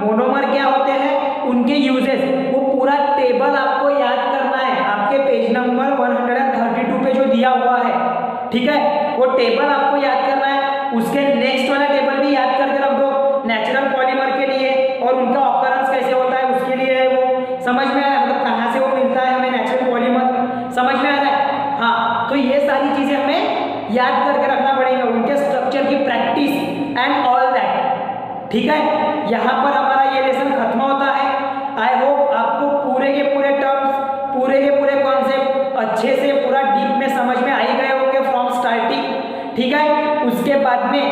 मोनोमर क्या होते हैं, उनके यूजेस, वो पूरा टेबल आपको याद करना है। आपके पेज नंबर 132 पे जो दिया हुआ है, ठीक है, वो टेबल आपको याद करना है। उसके नेक्स्ट वाला टेबल भी याद करके रख दो, नेचुरल पॉलीमर के लिए, और उनका ऑकरेंस कैसे होता है उसके लिए है वो। समझ में आ रहा है? मतलब कहाँ से वो मिलता है हमें नेचुरल पॉलीमर, समझ में आ रहा है? हाँ, तो ये सारी चीजें हमें याद करके रखना पड़ेगा, उनके स्ट्रक्चर की प्रैक्टिस एंड ऑल दैट, ठीक है। यहाँ पर हमारा ये लेसन खत्म होता है। आई होप आपको पूरे के पूरे टर्म्स, पूरे के पूरे कॉन्सेप्ट अच्छे से पूरा डीप में समझ में आ ही गए होंगे फ्रॉम स्टार्टिंग, ठीक है। उसके बाद में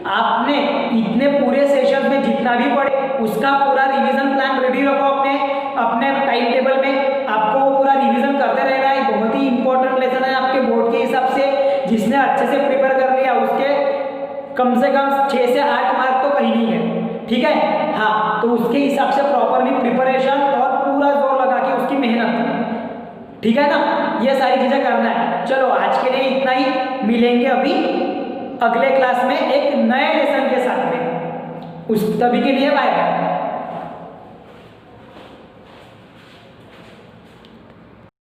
आपने इतने पूरे सेशन में जितना भी पढ़े उसका पूरा रिवीजन प्लान रेडी रखो अपने अपने टाइम टेबल में। आपको वो पूरा रिवीजन करते रहना है। बहुत ही इंपॉर्टेंट लेसन है आपके बोर्ड के हिसाब से। जिसने अच्छे से प्रिपेयर कर लिया उसके कम से कम 6 से 8 मार्क तो कहीं नहीं है, ठीक है। हाँ, तो उसके हिसाब से प्रॉपरली प्रिपरेशन और पूरा जोर लगा के उसकी मेहनत, ठीक है ना। ये सारी चीजें करना है। चलो आज के लिए इतना ही, मिलेंगे अभी अगले क्लास में एक नए लेसन के साथ में। उस तभी के लिए बाय बाय।